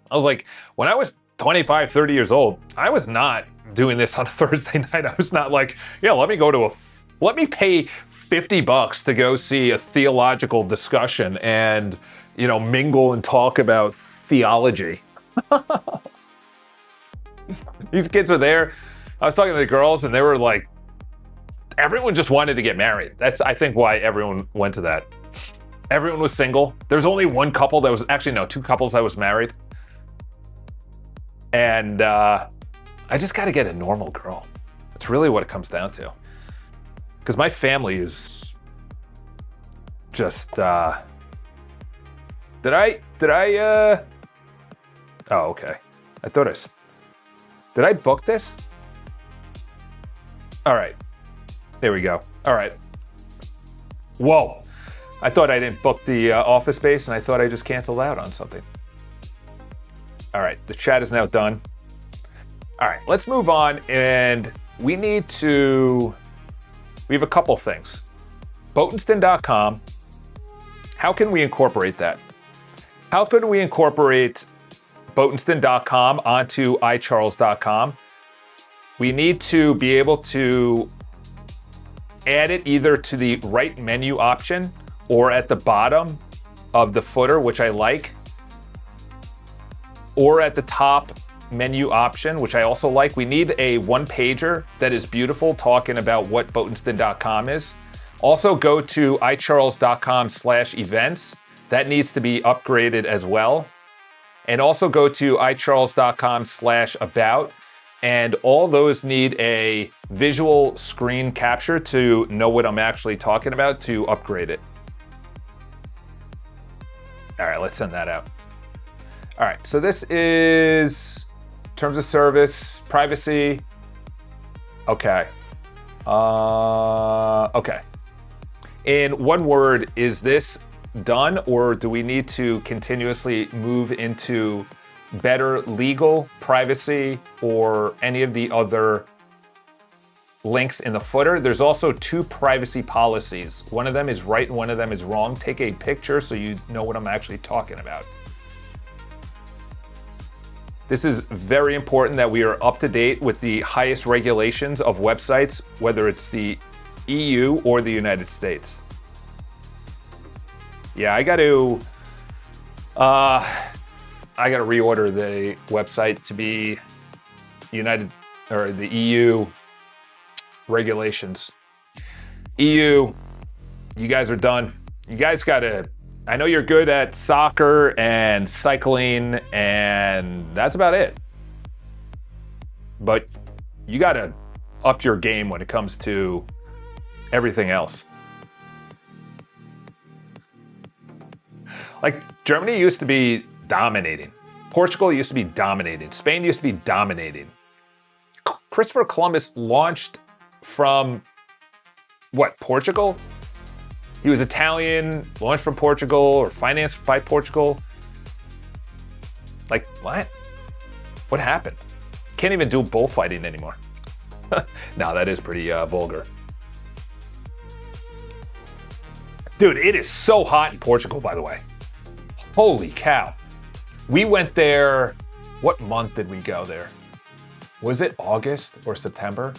I was like, when I was 25, 30 years old, I was not doing this on a Thursday night. I was not like, yeah, let me go to Let me pay $50 to go see a theological discussion and, you know, mingle and talk about theology. These kids are there. I was talking to the girls and they were like, everyone just wanted to get married. That's, I think, why everyone went to that. Everyone was single. There's only one couple that was, actually no, two couples that was married. And I just got to get a normal girl. That's really what it comes down to. Because my family is just, oh, okay. I thought did I book this? All right, there we go. All right. Whoa, I thought I didn't book the office space and I thought I just canceled out on something. All right, the chat is now done. All right, let's move on, and we have a couple things. Boatenston.com, how can we incorporate that? How can we incorporate Boatenston.com onto iCharles.com? We need to be able to add it either to the right menu option or at the bottom of the footer, which I like, or at the top menu option, which I also like. We need a one-pager that is beautiful talking about what Boatenston.com is. Also go to iCharles.com/events. That needs to be upgraded as well. And also go to iCharles.com/about. And all those need a visual screen capture to know what I'm actually talking about to upgrade it. All right, let's send that out. All right, so this is terms of service, privacy. Okay. Okay. In one word, is this done, or do we need to continuously move into better legal, privacy, or any of the other links in the footer? There's also two privacy policies. One of them is right and one of them is wrong. Take a picture so you know what I'm actually talking about. This is very important that we are up to date with the highest regulations of websites, whether it's the EU or the United States. Yeah, I got to reorder the website to be the EU regulations. EU, you guys are done. You guys gotta, I know you're good at soccer and cycling, and that's about it. But you gotta up your game when it comes to everything else. Like, Germany used to be dominating. Portugal used to be dominating. Spain used to be dominating. Christopher Columbus launched from, what, Portugal? He was Italian, launched from Portugal, or financed by Portugal. Like, what? What happened? Can't even do bullfighting anymore. No, that is pretty vulgar. Dude, it is so hot in Portugal, by the way. Holy cow. We went there, what month did we go there? Was it August or September?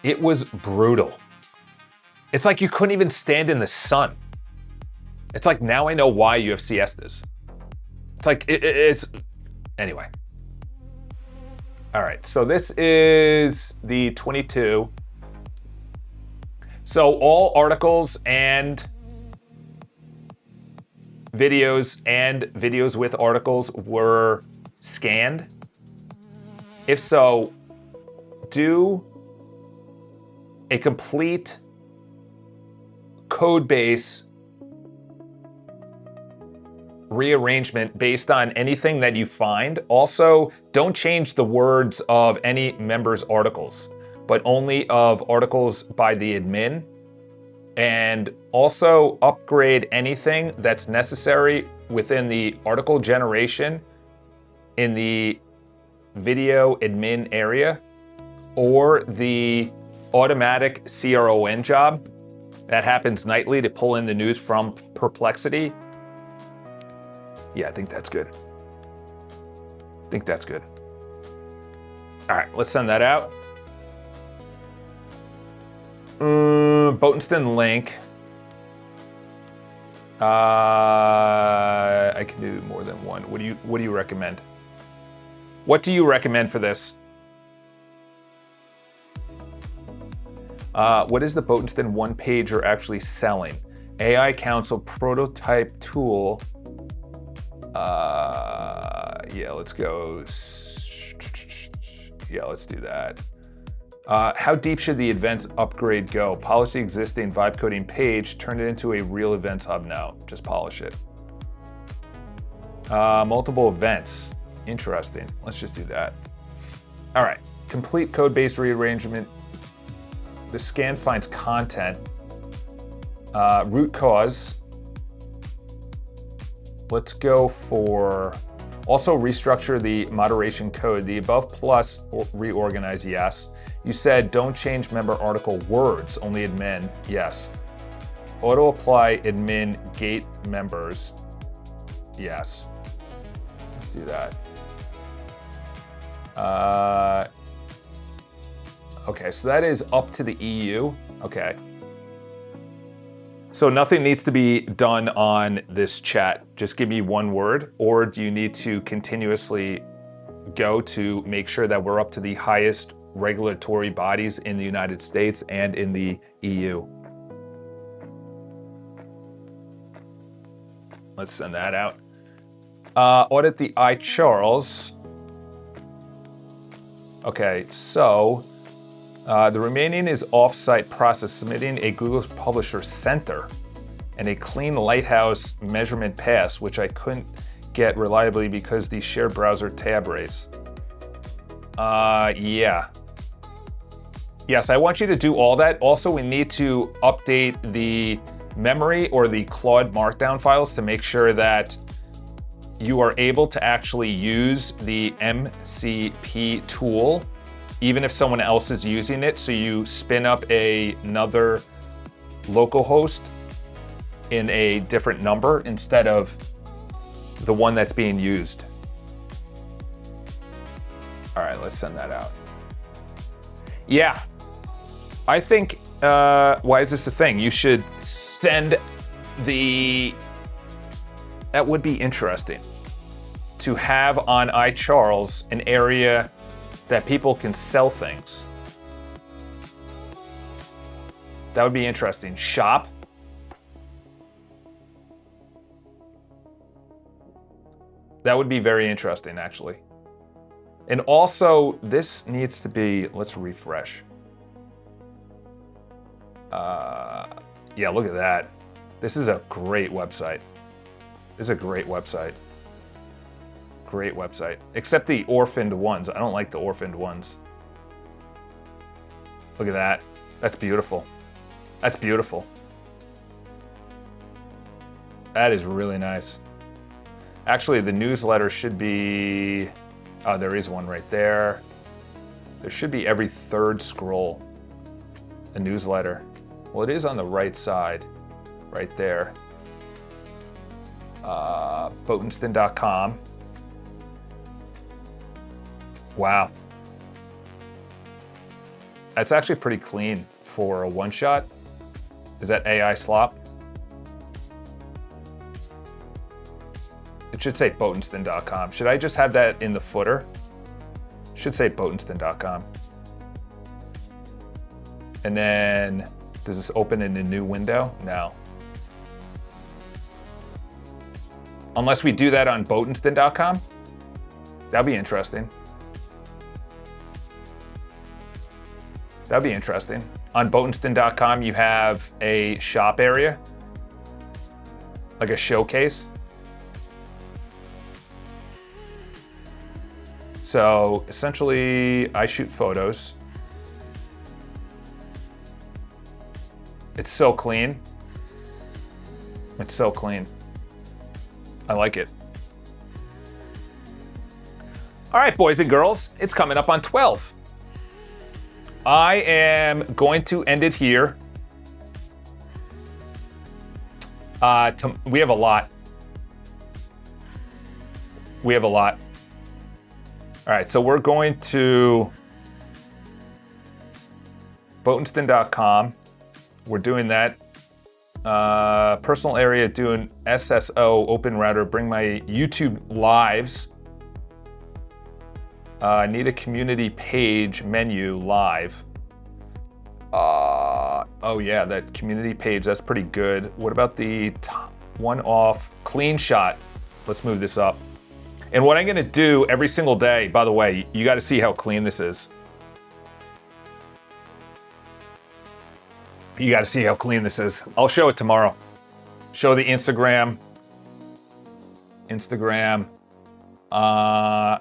It was brutal. It's like you couldn't even stand in the sun. It's like, now I know why you have siestas. It's like, it's, anyway. All right, so this is the 22. So all articles and videos with articles were scanned. If so, do a complete code base rearrangement based on anything that you find. Also, don't change the words of any members' articles, but only of articles by the admin. And also upgrade anything that's necessary within the article generation in the video admin area, or the automatic CRON job that happens nightly to pull in the news from Perplexity. Yeah, I think that's good. All right, let's send that out. Botenston link. I can do more than one. What do you recommend? What do you recommend for this? What is the Botenston one pager actually selling? AI Council prototype tool. Yeah, let's go. Yeah, let's do that. How deep should the events upgrade go? Polish the existing vibe coding page, turn it into a real events hub now. Just polish it. Multiple events. Interesting. Let's just do that. All right. Complete code-based rearrangement. The scan finds content. Root cause. Let's go for also restructure the moderation code. The above plus reorganize, yes. You said don't change member article words, only admin, yes. Auto apply admin gate members, yes. Let's do that. Okay, so that is up to the EU. Okay. So nothing needs to be done on this chat. Just give me one word, or do you need to continuously go to make sure that we're up to the highest regulatory bodies in the United States and in the EU? Let's send that out. Audit the iCharles. Okay, so the remaining is offsite process, submitting a Google Publisher Center and a clean Lighthouse measurement pass, which I couldn't get reliably because the shared browser tab race. Yeah. Yes, I want you to do all that. Also, we need to update the memory or the Claude Markdown files to make sure that you are able to actually use the MCP tool, even if someone else is using it. So you spin up another localhost in a different number instead of the one that's being used. All right, let's send that out. Yeah, I think, why is this a thing? You should send the, that would be interesting to have on iCharles an area that people can sell things. That would be interesting. Shop. That would be very interesting, actually. And also, this needs to be, let's refresh. Yeah, look at that. This is a great website. This is a great website. Great website. Except the orphaned ones. I don't like the orphaned ones. Look at that. That's beautiful. That's beautiful. That is really nice. Actually, the newsletter should be... Oh, there is one right there. There should be every third scroll a newsletter. Well, it is on the right side, right there. Botenston.com. Wow. That's actually pretty clean for a one-shot. Is that AI slop? It should say Botenston.com. Should I just have that in the footer? It should say Botenston.com. And then, does this open in a new window? No. Unless we do that on Botenston.com? That'd be interesting. That'd be interesting. On Botenston.com, you have a shop area, like a showcase. So essentially, I shoot photos. It's so clean. It's so clean. I like it. All right, boys and girls, it's coming up on 12. I am going to end it here. We have a lot. We have a lot. All right, so we're going to Botenston.com. We're doing that. Personal area, doing SSO, open router, bring my YouTube lives. Need a community page menu live. Oh yeah, that community page, that's pretty good. What about the one off clean shot? Let's move this up. And what I'm gonna do every single day, by the way, you gotta see how clean this is. You gotta see how clean this is. I'll show it tomorrow. Show the Instagram.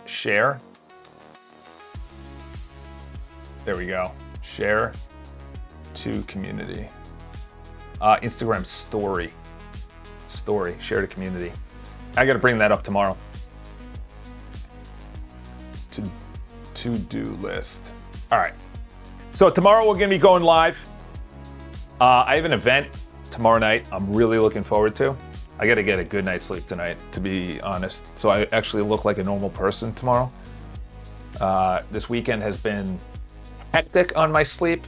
Share. There we go. Share to community. Instagram story. Share to community. I gotta bring that up tomorrow. To-do list. All right. So tomorrow we're gonna be going live. I have an event tomorrow night I'm really looking forward to. I gotta get a good night's sleep tonight, to be honest. So I actually look like a normal person tomorrow. This weekend has been hectic on my sleep.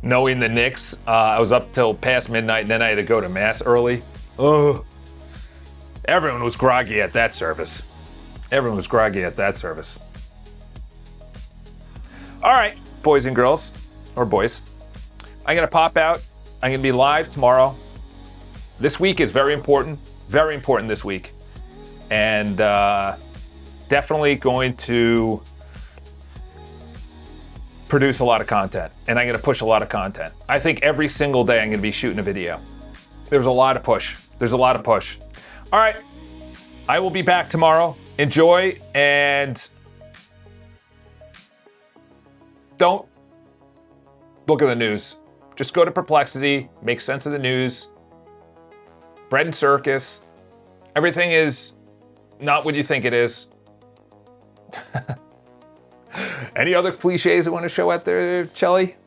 Knowing the Knicks, I was up till past midnight and then I had to go to mass early. Oh, everyone was groggy at that service. All right, boys and girls, or boys. I'm gonna pop out. I'm gonna be live tomorrow. This week is very important this week. And definitely going to produce a lot of content. And I'm gonna push a lot of content. I think every single day I'm gonna be shooting a video. There's a lot of push. All right, I will be back tomorrow. Enjoy, and don't look at the news. Just go to Perplexity, make sense of the news. Bread and circus. Everything is not what you think it is. Any other cliches you want to show out there, Chelly?